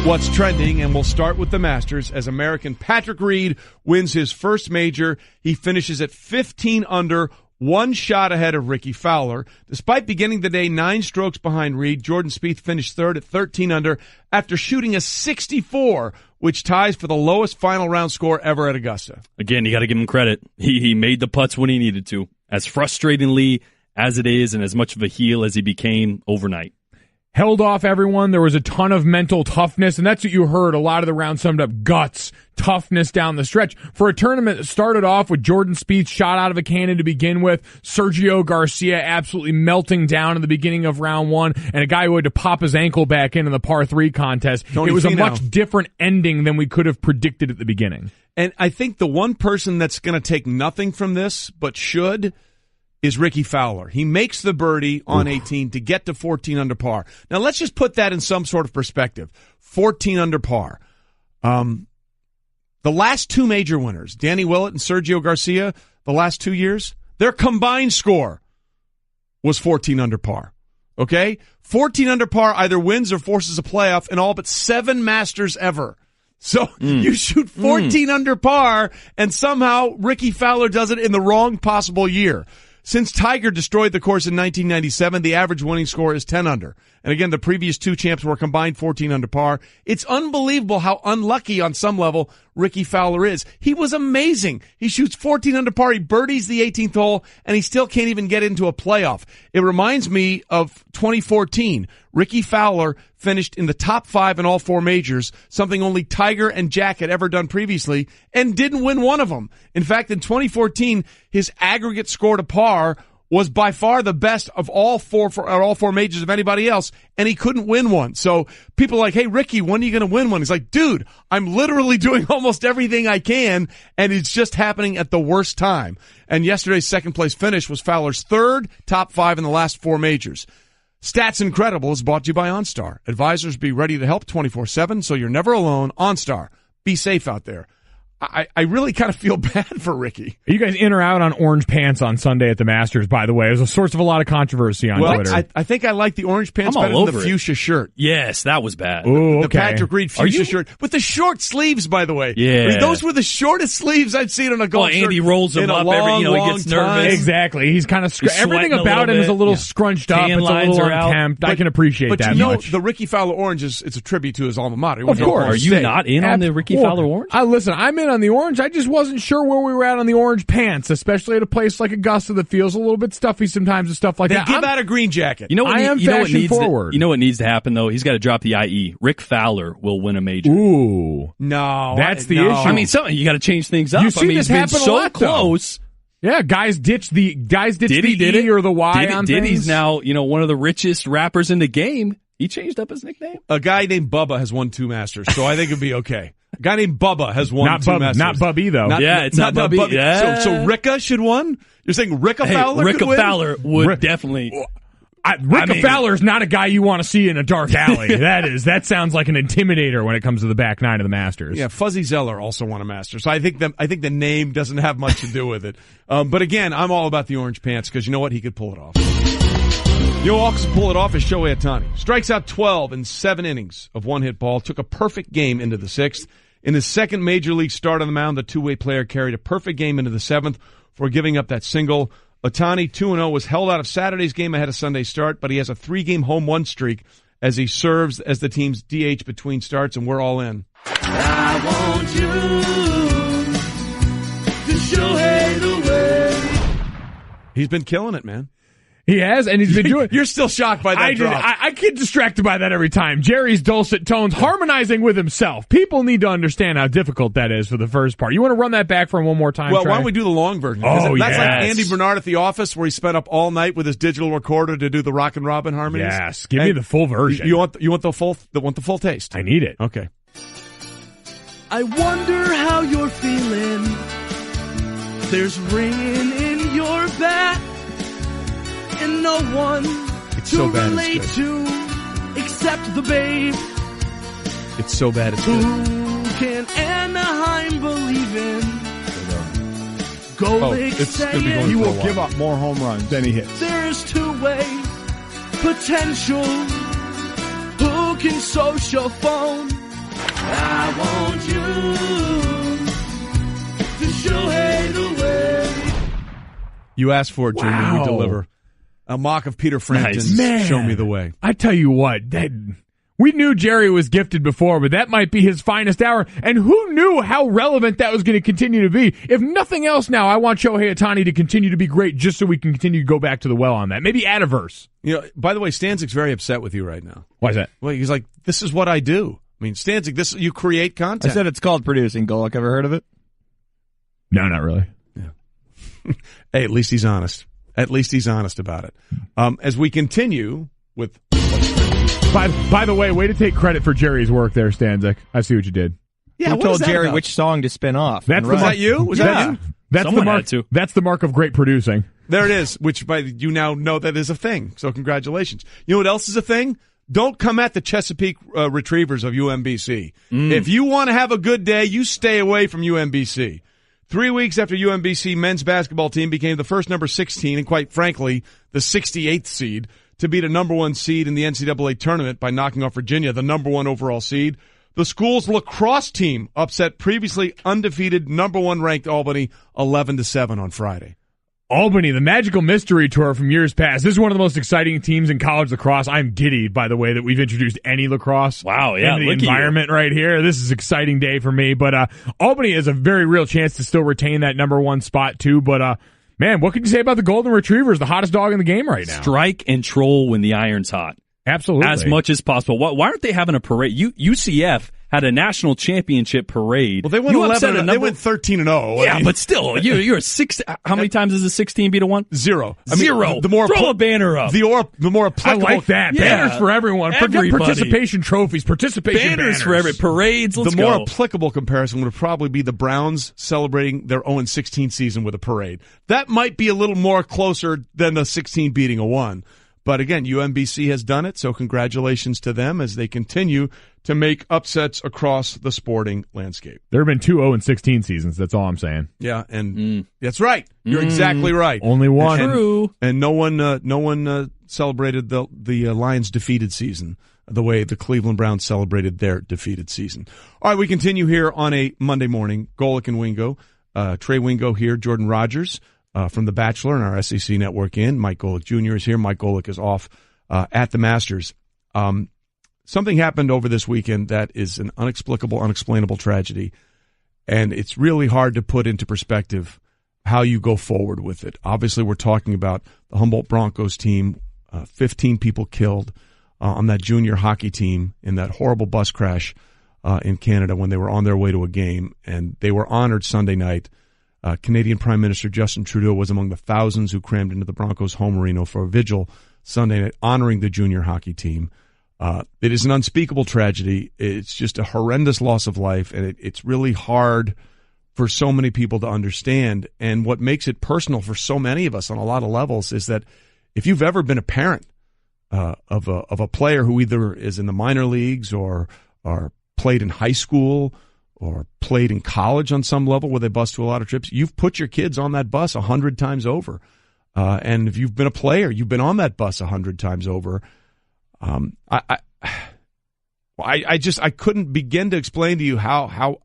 what's trending, and we'll start with the Masters as American Patrick Reed wins his first major. He finishes at 15 under. 1 shot ahead of Ricky Fowler. Despite beginning the day 9 strokes behind Reed, Jordan Spieth finished third at 13 under after shooting a 64, which ties for the lowest final round score ever at Augusta.
Again, you got to give him credit. He made the putts when he needed to. As frustratingly as it is and as much of a heel as he became overnight.
Held off everyone. There was a ton of mental toughness, and that's what you heard. A lot of the round summed up guts, toughness down the stretch. For a tournament that started off with Jordan Spieth shot out of a cannon to begin with, Sergio Garcia absolutely melting down in the beginning of round 1, and a guy who had to pop his ankle back in the par 3 contest. It was a much different ending than we could have predicted at the beginning.
And I think the one person that's going to take nothing from this, but should, is Ricky Fowler. He makes the birdie on 18 to get to 14 under par. Now, let's just put that in some sort of perspective. 14 under par. The last 2 major winners, Danny Willett and Sergio Garcia, the last 2 years, their combined score was 14 under par. Okay? 14 under par either wins or forces a playoff in all but 7 Masters ever. So you shoot 14 under par, and somehow Ricky Fowler does it in the wrong possible year. Since Tiger destroyed the course in 1997, the average winning score is 10 under. And again, the previous two champs were combined 14 under par. It's unbelievable how unlucky on some level Ricky Fowler is. He was amazing. He shoots 14 under par. He birdies the 18th hole, and he still can't even get into a playoff. It reminds me of 2014. Ricky Fowler finished in the top 5 in all 4 majors, something only Tiger and Jack had ever done previously, and didn't win one of them. In fact, in 2014, his aggregate score to par was by far the best of all four majors of anybody else, and he couldn't win one. So people are like, hey, Ricky, when are you going to win one? He's like, dude, I'm literally doing almost everything I can, and it's just happening at the worst time. And yesterday's second-place finish was Fowler's third top 5 in the last 4 majors. Stats Incredible is brought to you by OnStar. Advisors be ready to help 24/7, so you're never alone. OnStar. Be safe out there. I really kind of feel bad for Ricky.
Are you guys in or out on orange pants on Sunday at the Masters, by the way? It was a source of a lot of controversy on Twitter.
I think I like the orange pants better than the fuchsia shirt.
Yes, that was bad.
Ooh, okay.
The Patrick Reed fuchsia shirt. With the short sleeves, by the way.
Yeah.
I mean, those were the shortest sleeves I've seen on a golf shirt.
Andy rolls them up he gets nervous.
Exactly. He's kind of everything about him is a little scrunched up. It's a little unkempt. I can appreciate that
But you know,
much.
the Ricky Fowler orange it's a tribute to his alma mater.
Of course.
Are you not in on the Ricky Fowler orange?
Listen, I'm in on the orange. I just wasn't sure where we were at on the orange pants, especially at a place like Augusta that feels a little bit stuffy sometimes and stuff like that.
They give out a green jacket.
You know what?
I am fashion forward.
You know what needs to happen though? He's got to drop the IE. Rick Fowler will win a major.
Ooh,
no,
that's the issue.
I mean, you got to change things up.
You see this happen
so
a lot,
close.
Yeah, guys ditch the E or the Y on things.
Diddy's now one of the richest rappers in the game. He changed up his nickname.
A guy named Bubba has won 2 Masters, so I think it'd be okay. A guy named Bubba has won 2 Masters.
Not Bubby, though.
It's not Bubby. Yeah.
So Ricka should won? You're saying Ricka Fowler
Ricka
could win?
Fowler would definitely.
Ricka Fowler is not a guy you want to see in a dark alley. That sounds like an intimidator when it comes to the back 9 of the Masters.
Yeah, Fuzzy Zeller also won a Masters. So I think the name doesn't have much to do with it. But again, I'm all about the orange pants because you know what? He could pull it off. You know who also pull it off is Shohei Ohtani. Strikes out 12 in 7 innings of one-hit ball. Took a perfect game into the 6th. In his second major league start on the mound, the two-way player carried a perfect game into the 7th for giving up that single. Ohtani, 2-0, was held out of Saturday's game ahead of Sunday's start, but he has a 3-game home run streak as he serves as the team's DH between starts, and we're all in.
I want you to Shohei the way.
He's been killing it, man.
He has, and he's been doing.
You're still shocked by that drop.
I get distracted by that every time. Jerry's dulcet tones harmonizing with himself. People need to understand how difficult that is for the first part. You want to run that back for him one more time?
Well,
Trey?
why don't we do the long version? That's like Andy Bernard at The Office, where he spent up all night with his digital recorder to do the Rock and Robin harmonies.
Yes, give me the full version.
You want the full taste?
I need it.
Okay.
I wonder how you're feeling. There's ringing in your back. And no one
it's so bad
relate
it's
to except the babe.
It's so bad it's good.
Who can Anaheim believe in? Golic saying
he will give up more home runs than he hits.
There's two-way potential. Who can social phone? I want you to Shohei the way.
You asked for it, Junior. We deliver. A mock of Peter Frampton's Show Me the Way.
I tell you what, we knew Jerry was gifted before, but that might be his finest hour. And who knew how relevant that was going to continue to be? If nothing else now, I want Shohei Ohtani to continue to be great just so we can continue to go back to the well on that. Maybe add a verse.
You know, by the way, Stanzik's very upset with you right now.
Why is that?
Well, he's like, this is what I do. I mean, Stanzik, you create content.
I said it's called producing. Golic, ever heard of it?
No, not really.
Yeah. Hey, at least he's honest. At least he's honest about it. As we continue with...
By the way to take credit for Jerry's work there, Stanzik. I see what you did.
Yeah, who told Jerry which song to spin off?
Was that you? Was that you?
That's the mark. That's the mark of great producing.
There it is, which you now know that is a thing. So congratulations. You know what else is a thing? Don't come at the Chesapeake Retrievers of UMBC. If you want to have a good day, you stay away from UMBC. 3 weeks after UMBC men's basketball team became the first number 16 and, quite frankly, the 68th seed to beat a number 1 seed in the NCAA tournament by knocking off Virginia, the number 1 overall seed, the school's lacrosse team upset previously undefeated number 1 ranked Albany 11-7 on Friday.
Albany, the magical mystery tour from years past. This is one of the most exciting teams in college lacrosse. I'm giddy, by the way, that we've introduced any lacrosse
into the
environment right here. This is an exciting day for me. But Albany has a very real chance to still retain that number one spot, too. But, man, what can you say about the Golden Retrievers, the hottest dog in the game right now?
Strike and troll when the iron's hot.
Absolutely.
As much as possible. Why aren't they having a parade? UCF had a national championship parade.
Well, they went 11. They went 13-0.
Yeah, but still, you're a six. How many times does a 16 beat a 1?
Zero.
Zero.
The more
throw a banner up.
The more applicable.
I like that. Yeah. Banners for everyone. Forget participation trophies. Participation banners
for every parades. Let's
go. The more
go.
applicable comparison would probably be the Browns celebrating their 0-16 season with a parade. That might be a little more closer than the 16 beating a 1. But again, UMBC has done it, so congratulations to them as they continue to make upsets across the sporting landscape.
There have been 2 0-16 seasons, that's all I'm saying.
Yeah, and that's right. You're exactly right.
Only one.
True.
And no one celebrated the Lions' defeated season the way the Cleveland Browns celebrated their defeated season. All right, we continue here on a Monday morning. Golic and Wingo. Trey Wingo here, Jordan Rodgers. From The Bachelor and our SEC network in. Mike Golic Jr. is here. Mike Golic is off at the Masters. Something happened over this weekend that is an inexplicable, unexplainable tragedy, and it's really hard to put into perspective how you go forward with it. Obviously, we're talking about the Humboldt Broncos team, 15 people killed on that junior hockey team in that horrible bus crash in Canada when they were on their way to a game, and they were honored Sunday night. Canadian Prime Minister Justin Trudeau was among the thousands who crammed into the Broncos' home arena for a vigil Sunday night honoring the junior hockey team. It is an unspeakable tragedy. It's just a horrendous loss of life, and it's really hard for so many people to understand. And what makes it personal for so many of us on a lot of levels is that if you've ever been a parent of a player who either is in the minor leagues or played in high school or played in college on some level where they bus to a lot of trips, you've put your kids on that bus 100 times over. And if you've been a player, you've been on that bus 100 times over. I couldn't begin to explain to you how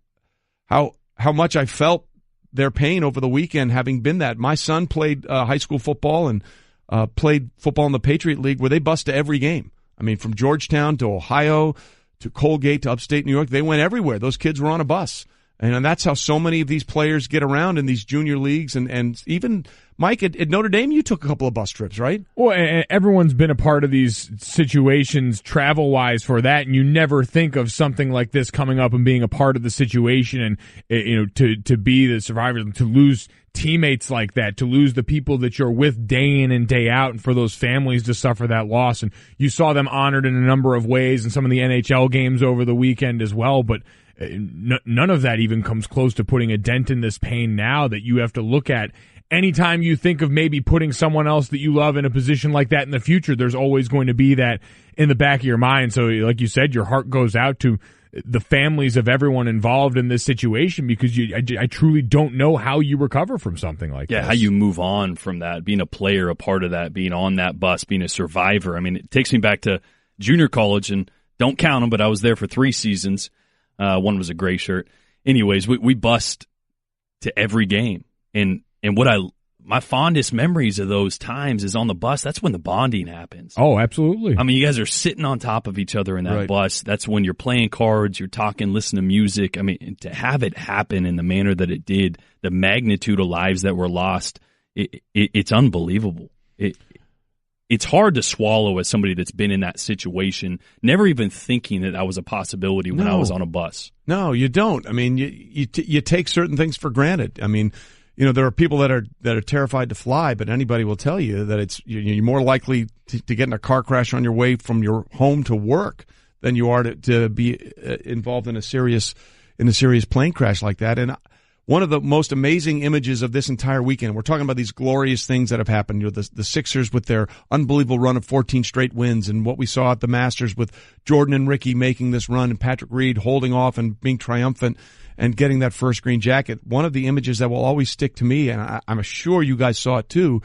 much I felt their pain over the weekend having been that. My son played high school football and played football in the Patriot League where they bus to every game. I mean, from Georgetown to Ohio to Colgate to upstate New York, they went everywhere. Those kids were on a bus. And that's how so many of these players get around in these junior leagues. And even, Mike, at Notre Dame, you took a couple of bus trips, right?
Well, and everyone's been a part of these situations travel-wise for that, and you never think of something like this coming up and being a part of the situation and, to be the survivor, to lose teammates like that, to lose the people that you're with day in and day out, and for those families to suffer that loss. And you saw them honored in a number of ways in some of the NHL games over the weekend as well, but none of that even comes close to putting a dent in this pain now that you have to look at. Anytime you think of maybe putting someone else that you love in a position like that in the future, there's always going to be that in the back of your mind. So like you said, your heart goes out to the families of everyone involved in this situation, because I truly don't know how you recover from something like this.
Yeah, how you move on from that, being a player, a part of that, being on that bus, being a survivor. I mean, it takes me back to junior college, and don't count them, but I was there for 3 seasons. One was a gray shirt. Anyways, we bussed to every game. And what my fondest memories of those times is on the bus. That's when the bonding happens.
Oh, absolutely.
I mean, you guys are sitting on top of each other in that bus. That's when you're playing cards, you're talking, listening to music. I mean, to have it happen in the manner that it did, the magnitude of lives that were lost, it's unbelievable. It's hard to swallow as somebody that's been in that situation, never even thinking that was a possibility when I was on a bus.
No, you don't. I mean, you take certain things for granted. I mean, there are people that are terrified to fly, but anybody will tell you that you're more likely to get in a car crash on your way from your home to work than you are to be involved in a serious plane crash like that. And one of the most amazing images of this entire weekend, we're talking about these glorious things that have happened. The Sixers with their unbelievable run of 14 straight wins, and what we saw at the Masters with Jordan and Ricky making this run, and Patrick Reed holding off and being triumphant and getting that first green jacket. One of the images that will always stick to me, and I'm sure you guys saw it too,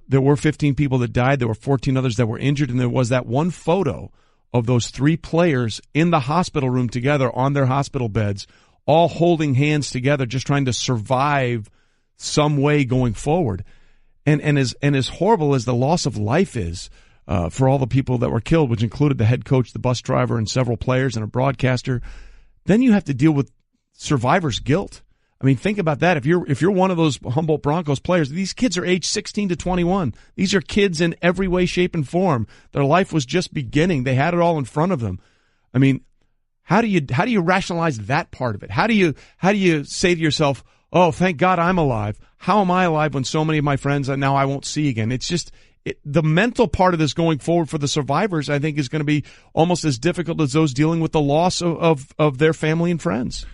there were 15 people that died. There were 14 others that were injured, and there was that one photo of those 3 players in the hospital room together on their hospital beds, all holding hands together, just trying to survive some way going forward. And as horrible as the loss of life is for all the people that were killed, which included the head coach, the bus driver, and several players and a broadcaster, then you have to deal with survivor's guilt. I mean, think about that. If you're one of those Humboldt Broncos players, these kids are aged 16 to 21. These are kids in every way, shape, and form. Their life was just beginning. They had it all in front of them. I mean, how do you rationalize that part of it? How do you say to yourself, oh, thank God I'm alive? How am I alive when so many of my friends now I won't see again? It's just the mental part of this going forward for the survivors, I think, is going to be almost as difficult as those dealing with the loss of their family and friends.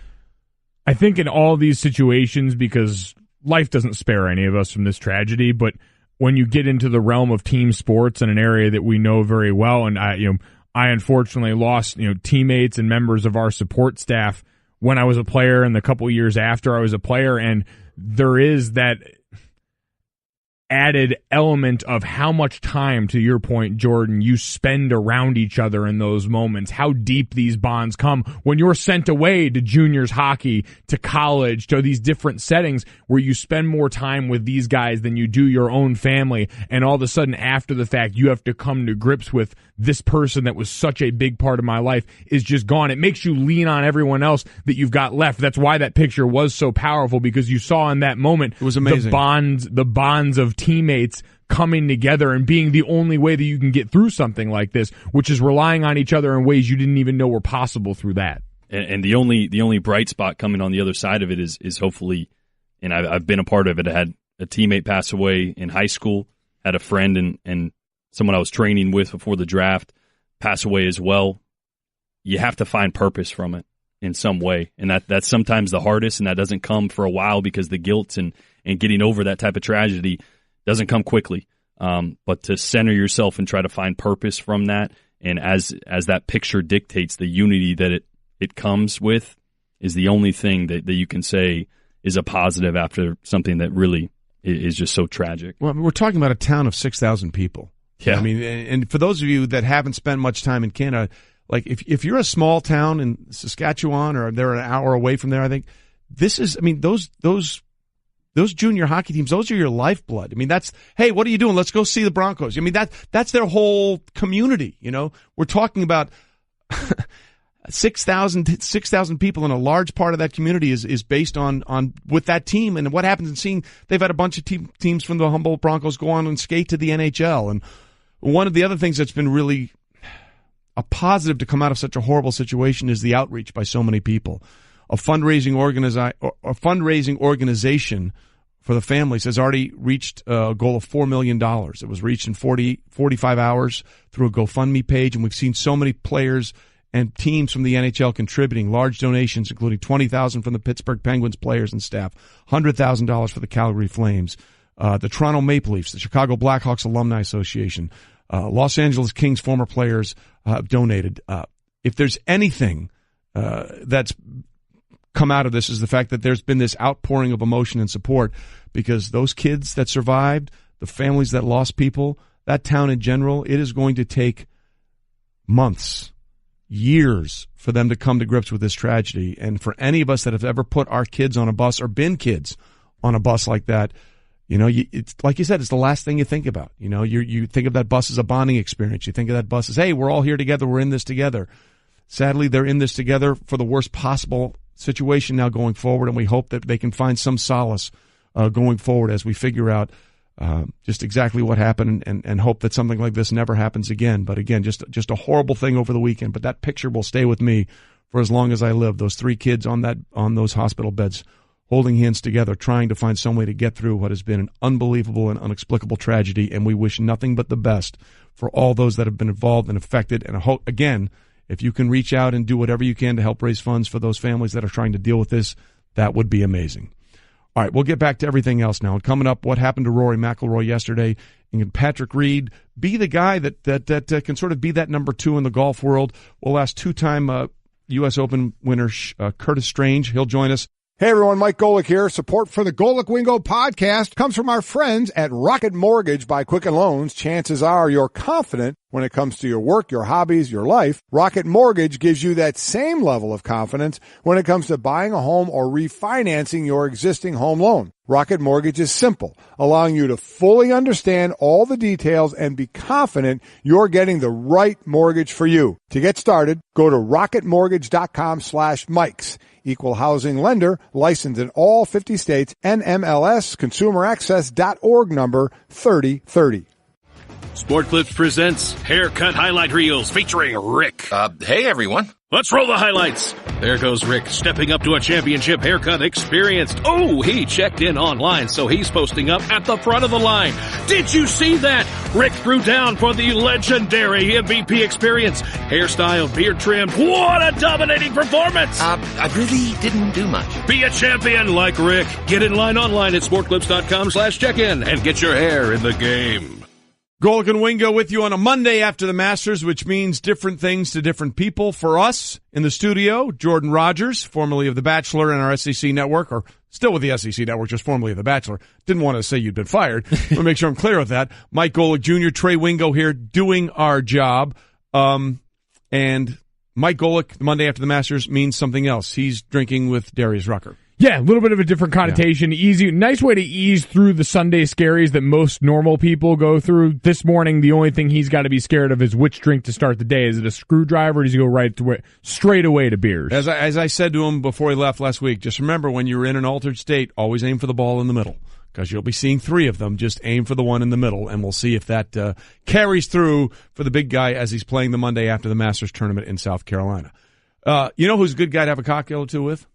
I think in all these situations, because life doesn't spare any of us from this tragedy, but when you get into the realm of team sports in an area that we know very well, and I unfortunately lost teammates and members of our support staff when I was a player and the couple years after I was a player, and there is that added element of how much time, to your point, Jordan, you spend around each other in those moments, how deep these bonds come when you're sent away to juniors hockey, to college, to these different settings where you spend more time with these guys than you do your own family, and all of a sudden after the fact you have to come to grips with this person that was such a big part of my life is just gone. It makes you lean on everyone else that you've got left. That's why that picture was so powerful, because you saw in that moment
it was amazing.
The bonds of teammates coming together and being the only way that you can get through something like this, which is relying on each other in ways you didn't even know were possible through that.
And the only bright spot coming on the other side of it is hopefully, and I've been a part of it. I had a teammate pass away in high school, had a friend and someone I was training with before the draft pass away as well. You have to find purpose from it in some way, and that's sometimes the hardest, and that doesn't come for a while because the guilt and getting over that type of tragedy doesn't come quickly. But to center yourself and try to find purpose from that, and as that picture dictates, the unity that it comes with is the only thing that you can say is a positive after something that really is just so tragic.
Well, we're talking about a town of 6,000 people.
Yeah.
I mean, and for those of you that haven't spent much time in Canada, like if you're a small town in Saskatchewan or they're an hour away from there, I think this is, I mean, those junior hockey teams, those are your lifeblood. I mean, hey, what are you doing? Let's go see the Broncos. I mean, that's their whole community, We're talking about 6,000 people, and a large part of that community is based on with that team. And what happens in seeing they've had a bunch of teams from the Humboldt Broncos go on and skate to the NHL. And one of the other things that's been really a positive to come out of such a horrible situation is the outreach by so many people. A fundraising organization for the families has already reached a goal of $4 million. It was reached in 45 hours through a GoFundMe page, and we've seen so many players and teams from the NHL contributing large donations, including $20,000 from the Pittsburgh Penguins players and staff, $100,000 for the Calgary Flames, the Toronto Maple Leafs, the Chicago Blackhawks Alumni Association, Los Angeles Kings former players donated. If there's anything that's come out of this is the fact that there's been this outpouring of emotion and support, because those kids that survived, the families that lost people, that town in general, it is going to take months, years for them to come to grips with this tragedy. And for any of us that have ever put our kids on a bus or been kids on a bus like that, it's like you said, it's the last thing you think about. You think of that bus as a bonding experience. You think of that bus as, hey, we're all here together. We're in this together. Sadly, they're in this together for the worst possible situation now going forward, and we hope that they can find some solace going forward as we figure out just exactly what happened, and hope that something like this never happens again. But again, just a horrible thing over the weekend. But that picture will stay with me for as long as I live. Those three kids on those hospital beds, holding hands together, trying to find some way to get through what has been an unbelievable and inexplicable tragedy. And we wish nothing but the best for all those that have been involved and affected. And again, if you can reach out and do whatever you can to help raise funds for those families that are trying to deal with this, that would be amazing. All right, we'll get back to everything else now. And coming up, what happened to Rory McIlroy yesterday? And can Patrick Reed be the guy that can sort of be that number two in the golf world? We'll ask two-time U.S. Open winner Curtis Stange. He'll join us
Hey everyone, Mike Golic here. Support for the Golic Wingo podcast comes from our friends at Rocket Mortgage by Quicken Loans. Chances are you're confident when it comes to your work, your hobbies, your life. Rocket Mortgage gives you that same level of confidence when it comes to buying a home or refinancing your existing home loan. Rocket Mortgage is simple, allowing you to fully understand all the details and be confident you're getting the right mortgage for you. To get started, go to rocketmortgage.com/Mikes. Equal housing lender, licensed in all 50 states, NMLS, consumeraccess.org number 3030.
Sport Clips presents Haircut Highlight Reels featuring Rick.
Hey everyone.
Let's roll the highlights. There goes Rick, stepping up to a championship haircut experienced. Oh, he checked in online, so he's posting up at the front of the line. Did you see that? Rick threw down for the legendary MVP experience. Hairstyle, beard trim. What a dominating performance.
I really didn't do much.
Be a champion like Rick. Get in line online at sportclips.com/check-in and get your hair in the game.
Golic and Wingo with you on a Monday after the Masters, which means different things to different people. For us in the studio, Jordan Rodgers, formerly of The Bachelor and our SEC network, or still with the SEC network, just formerly of The Bachelor. Didn't want to say you'd been fired. I want to make sure I'm clear with that. Mike Golic Jr., Trey Wingo here doing our job. And Mike Golic, the Monday after the Masters, means something else. He's drinking with Darius Rucker.
Yeah, a little bit of a different connotation. Yeah. Easy, nice way to ease through the Sunday scaries that most normal people go through. This morning, the only thing he's got to be scared of is which drink to start the day. Is it a screwdriver, or does he go straight away to beers?
As I said to him before he left last week, just remember when you're in an altered state, always aim for the ball in the middle, because you'll be seeing three of them. Just aim for the one in the middle, and we'll see if that carries through for the big guy as he's playing the Monday after the Masters tournament in South Carolina. You know who's a good guy to have a cocktail or two with?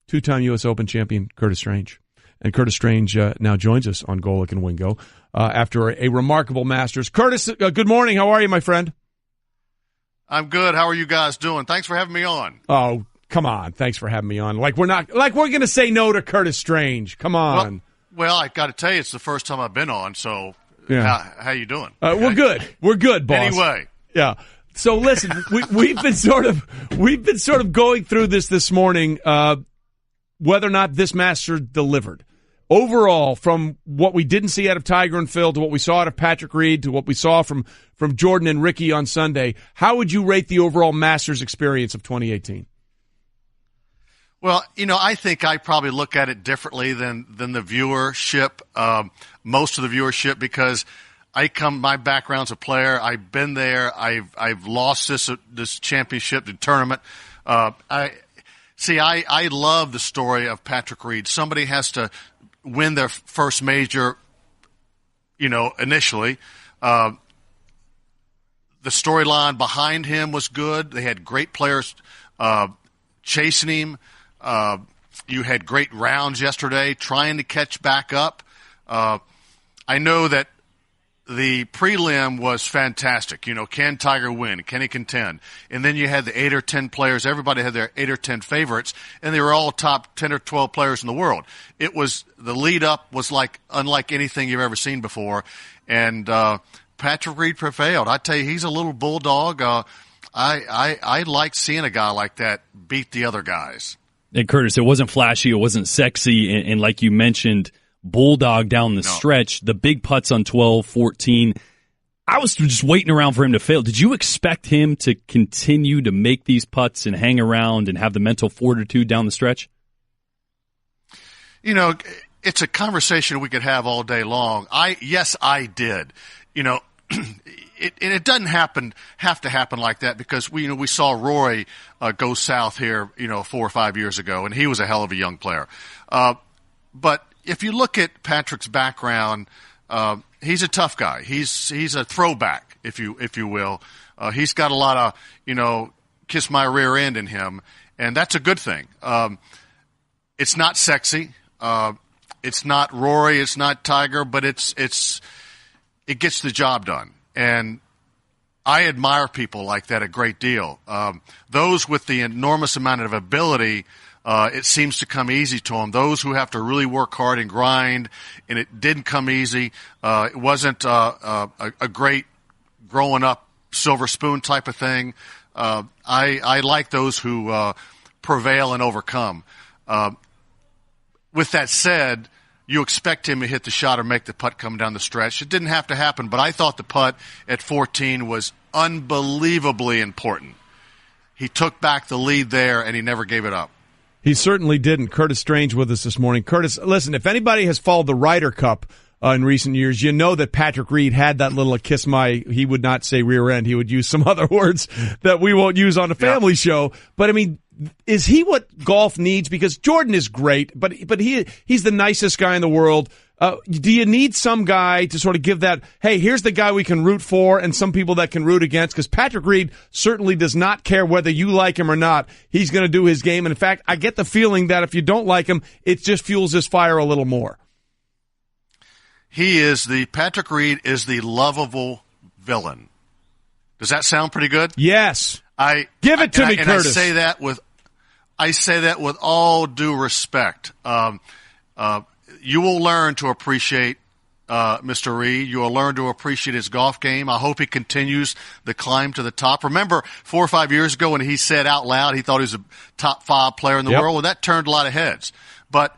Two-time U.S. Open champion Curtis Stange. And Curtis Stange now joins us on Golic and Wingo after a remarkable Masters. Curtis, good morning. How are you, my friend?
I'm good. How are you guys doing? Thanks for having me on.
Oh, come on. Thanks for having me on. Like we're going to say no to Curtis Stange. Come on.
Well, I got to tell you, it's the first time I've been on, so
yeah.
How you doing?
We're good. We're good, boss.
Anyway.
Yeah. So listen, we've been sort of going through this morning, whether or not this Master delivered. Overall, from what we didn't see out of Tiger and Phil to what we saw out of Patrick Reed to what we saw from Jordan and Ricky on Sunday, how would you rate the overall Masters experience of 2018?
Well, I think I probably look at it differently than the viewership, most of the viewership, because my background's a player. I've been there. I've lost this championship, the tournament. I love the story of Patrick Reed. Somebody has to win their first major, initially. The storyline behind him was good. They had great players chasing him. You had great rounds yesterday trying to catch back up. I know that the prelim was fantastic. Can Tiger win? Can he contend? And then you had the 8 or 10 players. Everybody had their 8 or 10 favorites, and they were all top 10 or 12 players in the world. It was the lead up was unlike anything you've ever seen before. And Patrick Reed prevailed. I tell you, he's a little bulldog. I like seeing a guy like that beat the other guys.
And Curtis, it wasn't flashy, it wasn't sexy, and like you mentioned, bulldog down the stretch, the big putts on 12, 14. I was just waiting around for him to fail. Did you expect him to continue to make these putts and hang around and have the mental fortitude down the stretch?
It's a conversation we could have all day long. Yes, I did. It doesn't have to happen like that, because we saw Rory go south here 4 or 5 years ago, and he was a hell of a young player. But if you look at Patrick's background, he's a tough guy. He's a throwback, if you will. He's got a lot of kiss my rear end in him, and that's a good thing. It's not sexy. It's not Rory. It's not Tiger, but it gets the job done. And I admire people like that a great deal. Those with the enormous amount of ability, it seems to come easy to them. Those who have to really work hard and grind, and it didn't come easy. It wasn't a great growing up silver spoon type of thing. I like those who prevail and overcome. with that said, you expect him to hit the shot or make the putt coming down the stretch. It didn't have to happen, but I thought the putt at 14 was unbelievably important. He took back the lead there, and he never gave it up.
He certainly didn't. Curtis Stange with us this morning. Curtis, listen, if anybody has followed the Ryder Cup in recent years, you know that Patrick Reed had that little he would not say rear end. He would use some other words that we won't use on the family show. But, I mean, is he what golf needs? Because Jordan is great, but he's the nicest guy in the world. Do you need some guy to sort of give that, hey, here's the guy we can root for, and some people that can root against? Because Patrick Reed certainly does not care whether you like him or not. He's going to do his game. And in fact, I get the feeling that if you don't like him, it just fuels his fire a little more.
Patrick Reed is the lovable villain. Does that sound pretty good?
Yes. Give it to me, Curtis.
I say that with all due respect. You will learn to appreciate Mr. Reed. You will learn to appreciate his golf game. I hope he continues the climb to the top. Remember 4 or 5 years ago when he said out loud he thought he was a top 5 player in the world? Well, that turned a lot of heads. But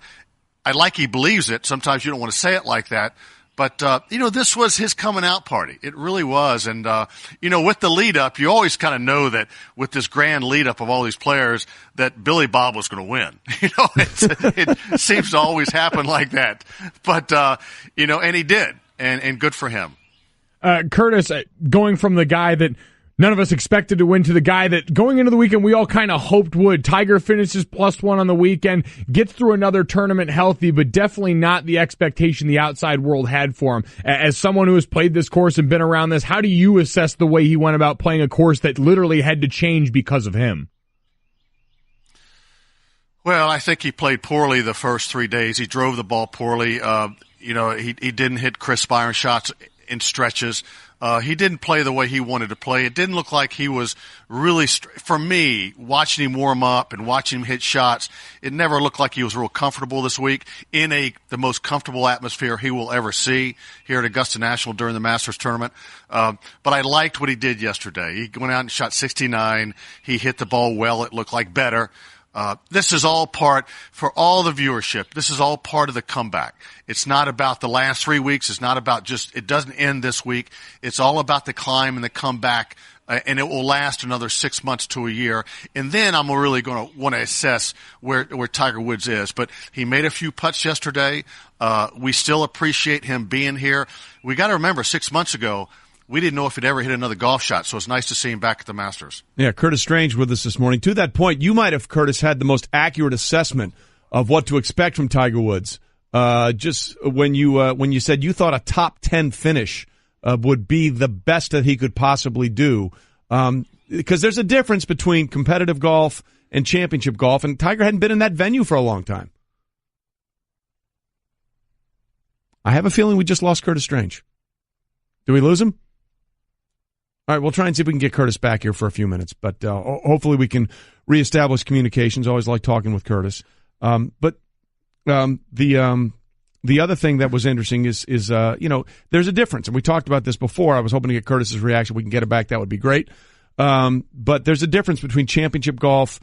I like he believes it. Sometimes you don't want to say it like that. But, this was his coming out party. It really was. And, with the lead up, you always kind of know that with this grand lead up of all these players that Billy Bob was going to win. It seems to always happen like that. But, and he did. And good for him.
Curtis, going from the guy that none of us expected to win to the guy that going into the weekend we all kind of hoped would. Tiger finishes +1 on the weekend, gets through another tournament healthy, but definitely not the expectation the outside world had for him. As someone who has played this course and been around this, how do you assess the way he went about playing a course that literally had to change because of him?
Well, I think he played poorly the first 3 days. He drove the ball poorly. He didn't hit crisp iron shots in stretches. He didn't play the way he wanted to play. It didn't look like he was really, for me, watching him warm up and watching him hit shots, it never looked like he was real comfortable this week in the most comfortable atmosphere he will ever see here at Augusta National during the Masters tournament. But I liked what he did yesterday. He went out and shot 69. He hit the ball well. It looked like better. This is all part, for all the viewership, this is all part of the comeback. It's not about the last 3 weeks. It's not about it doesn't end this week. It's all about the climb and the comeback, and it will last another 6 months to a year. And then I'm really going to want to assess where Tiger Woods is. But he made a few putts yesterday. We still appreciate him being here. We got to remember 6 months ago, we didn't know if he'd ever hit another golf shot, so it's nice to see him back at the Masters.
Yeah, Curtis Stange with us this morning. To that point, you might have, Curtis, had the most accurate assessment of what to expect from Tiger Woods. Just when you said you thought a top 10 finish would be the best that he could possibly do, because there's a difference between competitive golf and championship golf, and Tiger hadn't been in that venue for a long time. I have a feeling we just lost Curtis Stange. Did we lose him? All right, we'll try and see if we can get Curtis back here for a few minutes, but hopefully we can reestablish communications. Always like talking with Curtis. But the other thing that was interesting is there's a difference, and we talked about this before. I was hoping to get Curtis's reaction. We can get it back. That would be great. But there's a difference between championship golf,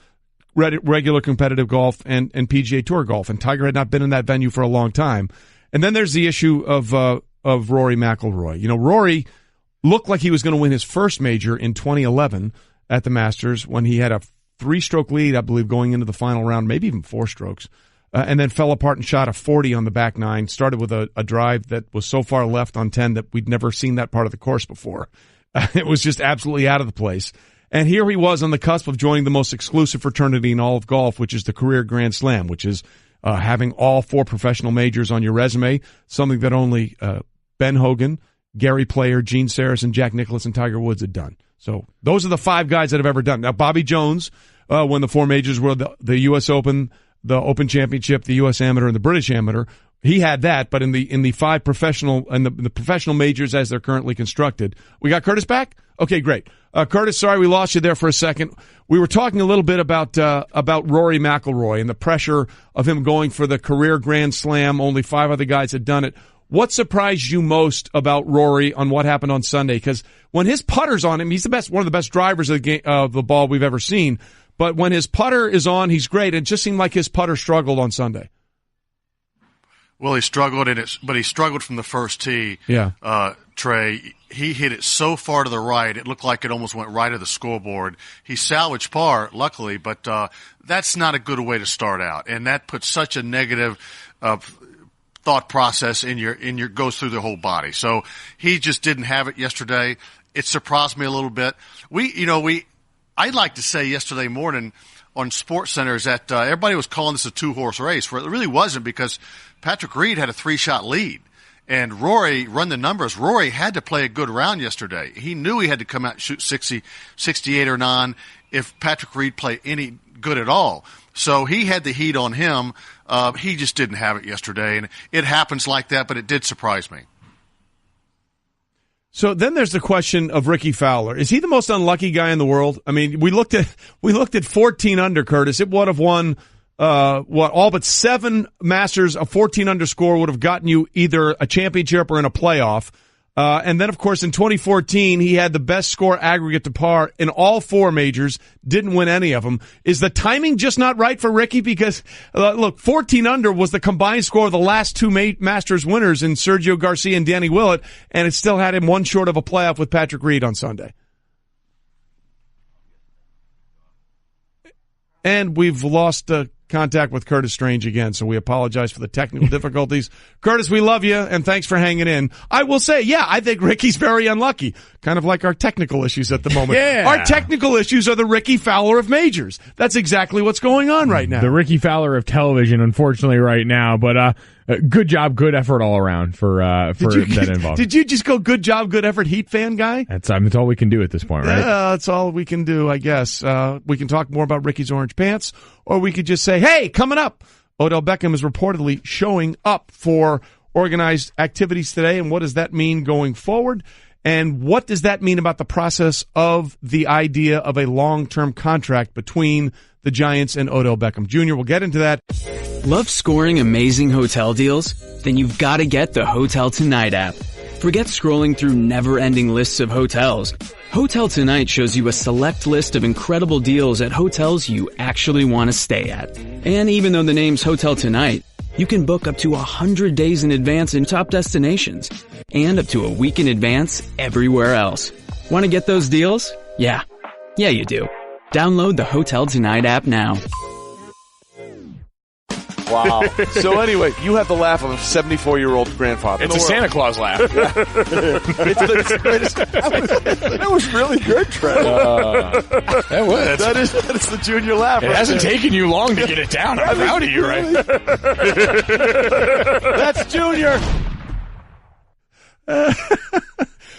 regular competitive golf, and PGA Tour golf, and Tiger had not been in that venue for a long time. And then there's the issue of Rory McIlroy. Rory looked like he was going to win his first major in 2011 at the Masters when he had a 3-stroke lead, I believe, going into the final round, maybe even 4 strokes, and then fell apart and shot a 40 on the back nine, started with a drive that was so far left on 10 that we'd never seen that part of the course before. It was just absolutely out of the place. And here he was on the cusp of joining the most exclusive fraternity in all of golf, which is the Career Grand Slam, which is having all 4 professional majors on your resume, something that only Ben Hogan, Gary Player, Gene Saris, and Jack Nicklaus and Tiger Woods had done. So those are the 5 guys that have ever done. Now, Bobby Jones won the 4 majors were the U.S. Open, the Open Championship, the U.S. Amateur, and the British Amateur. He had that, but in the 5 professional and the professional majors as they're currently constructed. We got Curtis back? Okay, great. Curtis, sorry we lost you there for a second. We were talking a little bit about Rory McIlroy and the pressure of him going for the career Grand Slam. Only 5 other guys had done it. What surprised you most about Rory on what happened on Sunday? Because when his putter's on him, he's the best, one of the best drivers of the game, of the ball we've ever seen. But when his putter is on, he's great. It just seemed like his putter struggled on Sunday.
Well, he struggled but he struggled from the first tee.
Yeah.
Trey, he hit it so far to the right, it looked like it almost went right of the scoreboard. He salvaged par, luckily, but that's not a good way to start out, and that puts such a negative thought process in your goes through the whole body. So he just didn't have it yesterday. It surprised me a little bit. I'd like to say yesterday morning on SportsCenter is that everybody was calling this a 2-horse race, where it really wasn't, because Patrick Reed had a 3-shot lead. And Rory, run the numbers, Rory had to play a good round yesterday. He knew he had to come out and shoot 60, 68 or 9 if Patrick Reed played any good at all. So he had the heat on him. He just didn't have it yesterday. And it happens like that, but it did surprise me.
So then there's the question of Ricky Fowler. Is he the most unlucky guy in the world? I mean, we looked at 14 under, Curtis. It would have won all but 7 Masters. A 14 under score would have gotten you either a championship or in a playoff. And then, of course, in 2014, he had the best score aggregate to par in all 4 majors, didn't win any of them. Is the timing just not right for Ricky? Because, look, 14 under was the combined score of the last 2 Masters winners in Sergio Garcia and Danny Willett, and it still had him one short of a playoff with Patrick Reed on Sunday. And we've lost contact with Curtis Stange again, so we apologize for the technical difficulties. Curtis, we love you, and thanks for hanging in. I will say, yeah, I think Ricky's very unlucky, kind of like our technical issues at the moment.
Yeah.
Our technical issues are the Ricky Fowler of majors. That's exactly what's going on right now.
The Ricky Fowler of television, unfortunately, right now. But good job, good effort all around for that involved.
Did you just go good job, good effort, Heat fan guy?
That's all we can do at this point, right?
Yeah, that's all we can do, I guess. We can talk more about Ricky's orange pants, or we could just say, hey, coming up, Odell Beckham is reportedly showing up for organized activities today, and what does that mean going forward? And what does that mean about the process of the idea of a long-term contract between the Giants and Odell Beckham Jr.? We'll get into that.
Love scoring amazing hotel deals? Then you've got to get the Hotel Tonight app. Forget scrolling through never-ending lists of hotels. Hotel Tonight shows you a select list of incredible deals at hotels you actually want to stay at. And even though the name's Hotel Tonight, you can book up to 100 days in advance in top destinations and up to a week in advance everywhere else. Want to get those deals? Yeah, you do. Download the Hotel Tonight app now.
Wow. So anyway, you have the laugh of a 74-year-old grandfather.
It's a Santa Claus laugh.
It's the greatest. That was really good, Trey.
That was.
That is the junior laugh.
It hasn't taken you long to get it down. I'm proud of you, right?
That's Junior.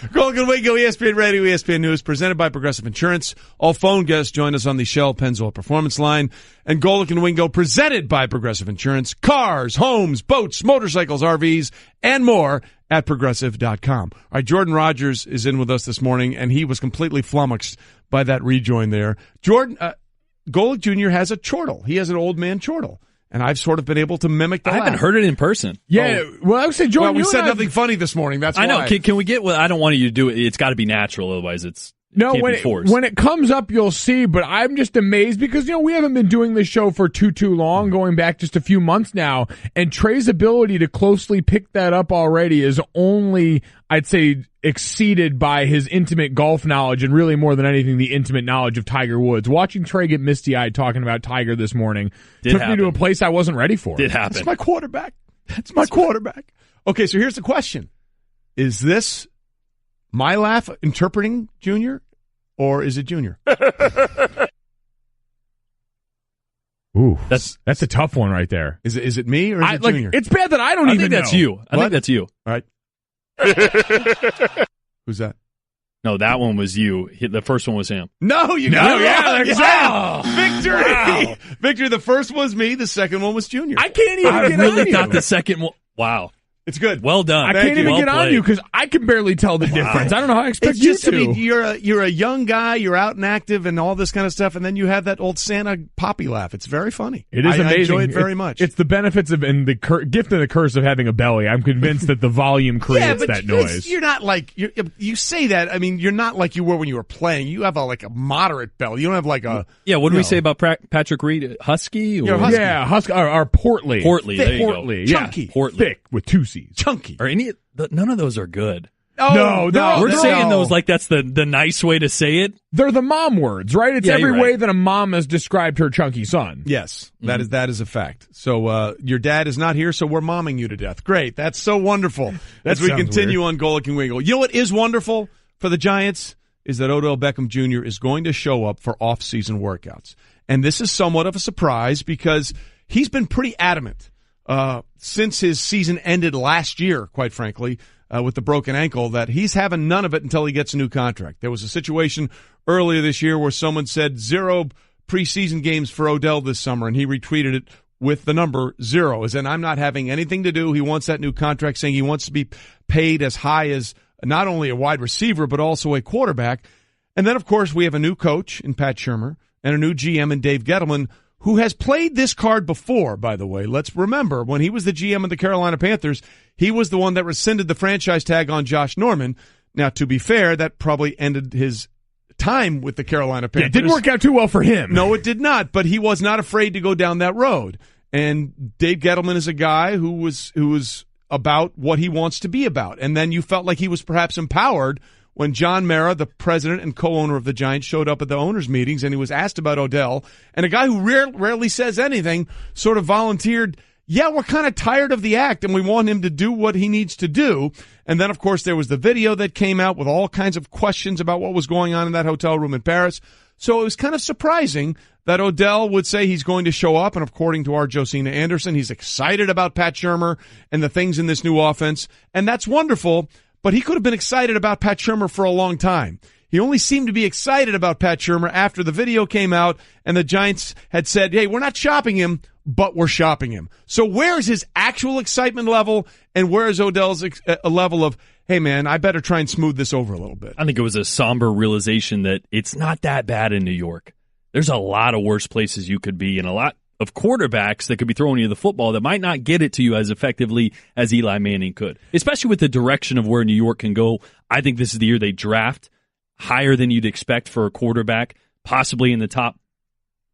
Golic and Wingo, ESPN Radio, ESPN News, presented by Progressive Insurance. All phone guests join us on the Shell Pennzoil Performance Line. And Golic and Wingo, presented by Progressive Insurance. Cars, homes, boats, motorcycles, RVs, and more at Progressive.com. All right, Jordan Rodgers is in with us this morning, and he was completely flummoxed by that rejoin there. Jordan, Golic Jr. has a chortle. He has an old man chortle. And I've sort of been able to mimic the
I haven't heard it in person.
Yeah, well, I would say, Jordan,
we said nothing funny this morning. That's why.
I know. Can we get? Well, I don't want you to do it. It's got to be natural, otherwise can't be forced.
When it comes up, you'll see. But I'm just amazed because we haven't been doing this show for too long, going back just a few months now. And Trey's ability to closely pick that up already is only, I'd say, exceeded by his intimate golf knowledge and really more than anything the intimate knowledge of Tiger Woods. Watching Trey get misty-eyed talking about Tiger this morning took me to a place I wasn't ready for.
Did happen.
That's my quarterback. That's my quarterback. Okay, so here's the question. Is this my laugh interpreting Junior, or is it Junior?
Ooh, that's a tough one right there.
Is it me or is it Junior?
It's bad that I don't even know.
That's you. I think that's you.
All right. Who's that?
No, that one was you. The first one was him.
No, you got it.
Yeah, exactly.
Victory.
Wow.
Victory. The first one was me. The second one was Junior.
I can't even
I
get
really
on
thought
you.
the second one. Wow.
It's good.
Well done.
I can't even get on you because I can barely tell the difference. I don't know how I expect you to.
I mean, you're a young guy, you're out and active and all this kind of stuff, and then you have that old Santa poppy laugh. It's very funny.
It is amazing.
I enjoy it very much.
It's the benefits of and the gift and the curse of having a belly. I'm convinced that the volume creates that noise.
You're not like you say that. I mean, you're not like you were when you were playing. You have a moderate belly. You don't have like a
What do we say about Patrick Reed? Husky? Or?
Husky.
Yeah, husky or portly.
Portly.
Thick,
there you
portly.
go.
Yeah.
Chunky. Portly.
Thick with two C's.
Chunky.
Or none of those are good.
No,
we're saying those like that's the nice way to say it.
They're the mom words, right? It's every way that a mom has described her chunky son.
Yes, that is a fact. So your dad is not here, so we're momming you to death. Great, that's so wonderful. As we continue on Golic and Wingo. You know what is wonderful for the Giants is that Odell Beckham Jr. is going to show up for off-season workouts, and this is somewhat of a surprise because he's been pretty adamant since his season ended last year, quite frankly. With the broken ankle, that he's having none of it until he gets a new contract. There was a situation earlier this year where someone said 0 preseason games for Odell this summer, and he retweeted it with the number 0, as in I'm not having anything to do. He wants that new contract, saying he wants to be paid as high as not only a wide receiver, but also a quarterback. And then, of course, we have a new coach in Pat Shurmur and a new GM in Dave Gettleman, who has played this card before, by the way. Let's remember, when he was the GM of the Carolina Panthers, he was the one that rescinded the franchise tag on Josh Norman. Now, to be fair, that probably ended his time with the Carolina Panthers.
Yeah, it didn't work out too well for him.
No, it did not, but he was not afraid to go down that road. And Dave Gettleman is a guy who was about what he wants to be about. And then you felt like he was perhaps empowered when John Mara, the president and co-owner of the Giants, showed up at the owners' meetings and he was asked about Odell. And a guy who rarely says anything sort of volunteered, yeah, we're kind of tired of the act and we want him to do what he needs to do. And then, of course, there was the video that came out with all kinds of questions about what was going on in that hotel room in Paris. So it was kind of surprising that Odell would say he's going to show up. And according to our Josina Anderson, he's excited about Pat Shurmur and the things in this new offense. And that's wonderful. But he could have been excited about Pat Shurmur for a long time. He only seemed to be excited about Pat Shurmur after the video came out and the Giants had said, hey, we're not shopping him, but we're shopping him. So where's his actual excitement level and where is Odell's level of, hey, man, I better try and smooth this over a little bit?
I think it was a somber realization that it's not that bad in New York. There's a lot of worse places you could be and a lot of quarterbacks that could be throwing you the football that might not get it to you as effectively as Eli Manning could, especially with the direction of where New York can go. I think this is the year they draft higher than you'd expect for a quarterback, possibly in the top,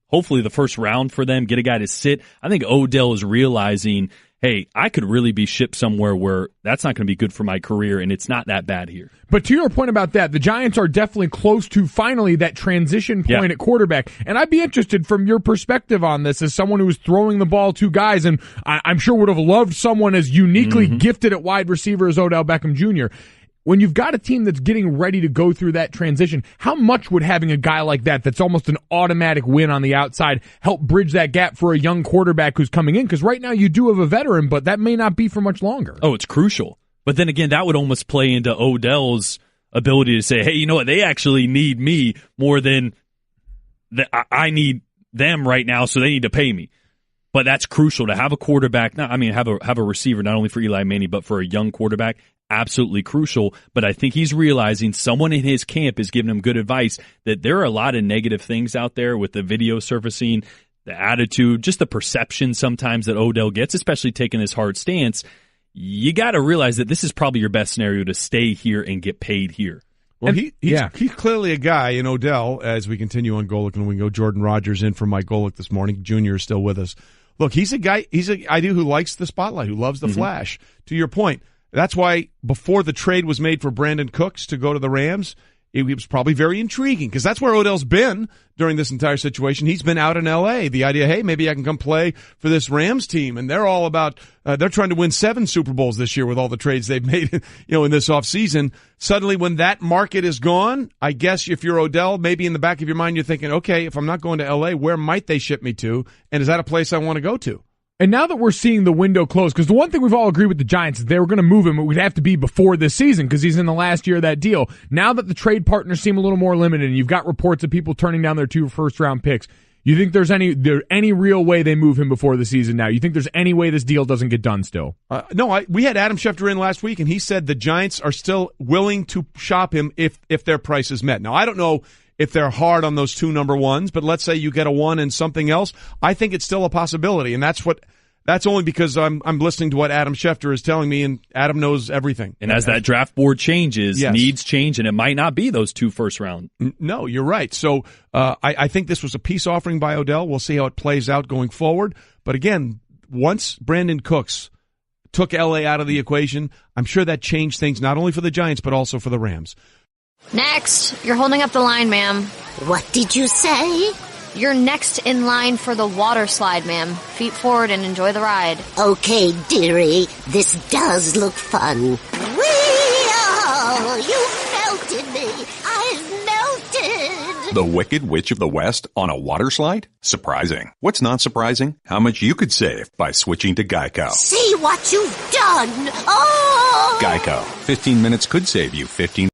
hopefully the first round for them, get a guy to sit. I think Odell is realizing, hey, I could really be shipped somewhere where that's not going to be good for my career, and it's not that bad here.
But to your point about that, the Giants are definitely close to finally that transition point at quarterback. And I'd be interested from your perspective on this as someone who was throwing the ball to guys, and I'm sure would have loved someone as uniquely gifted at wide receiver as Odell Beckham Jr. When you've got a team that's getting ready to go through that transition, how much would having a guy like that that's almost an automatic win on the outside help bridge that gap for a young quarterback who's coming in? Because right now you do have a veteran, but that may not be for much longer.
Oh, it's crucial. But then again, that would almost play into Odell's ability to say, hey, you know what? They actually need me more than I need them right now, so they need to pay me. But that's crucial to have a quarterback. Have a receiver not only for Eli Manning, but for a young quarterback. Absolutely crucial, but I think he's realizing someone in his camp is giving him good advice that there are a lot of negative things out there with the video surfacing, the attitude, just the perception sometimes that Odell gets, especially taking this hard stance. You got to realize that this is probably your best scenario to stay here and get paid here.
Well, he's clearly a guy in Odell, as we continue on Golic and Wingo. Jordan Rodgers in for Mike Golic this morning. Junior is still with us. Look, he's a guy, who likes the spotlight, who loves the flash. To your point, that's why before the trade was made for Brandon Cooks to go to the Rams, it was probably very intriguing because that's where Odell's been during this entire situation. He's been out in L.A. The idea, hey, maybe I can come play for this Rams team, and they're all about they're trying to win 7 Super Bowls this year with all the trades they've made, in this offseason. Suddenly, when that market is gone, I guess if you're Odell, maybe in the back of your mind you're thinking, okay, if I'm not going to L.A., where might they ship me to, and is that a place I want to go to?
And now that we're seeing the window close, because the one thing we've all agreed with the Giants is they were going to move him, it would have to be before this season because he's in the last year of that deal. Now that the trade partners seem a little more limited and you've got reports of people turning down their 2 first-round picks, You think there's any real way they move him before the season now? You think there's any way this deal doesn't get done still?
No, we had Adam Schefter in last week, and he said the Giants are still willing to shop him if their price is met. Now, I don't know if they're hard on those 2 number ones, but let's say you get a 1 and something else. I think it's still a possibility, and that's only because I'm listening to what Adam Schefter is telling me, and Adam knows everything.
And as that draft board changes,
yes,
needs change, and it might not be those 2 first round.
No, you're right. So I think this was a peace offering by Odell. We'll see how it plays out going forward. But again, once Brandon Cooks took L.A. out of the equation, I'm sure that changed things not only for the Giants but also for the Rams.
Next, you're holding up the line, ma'am.
What did you say?
You're next in line for the water slide, ma'am. Feet forward and enjoy the ride.
Okay, dearie, this does look fun. Whee! You melted me. I've melted.
The Wicked Witch of the West on a water slide? Surprising. What's not surprising? How much you could save by switching to Geico.
See what you've done. Oh!
Geico. 15 minutes could save you 15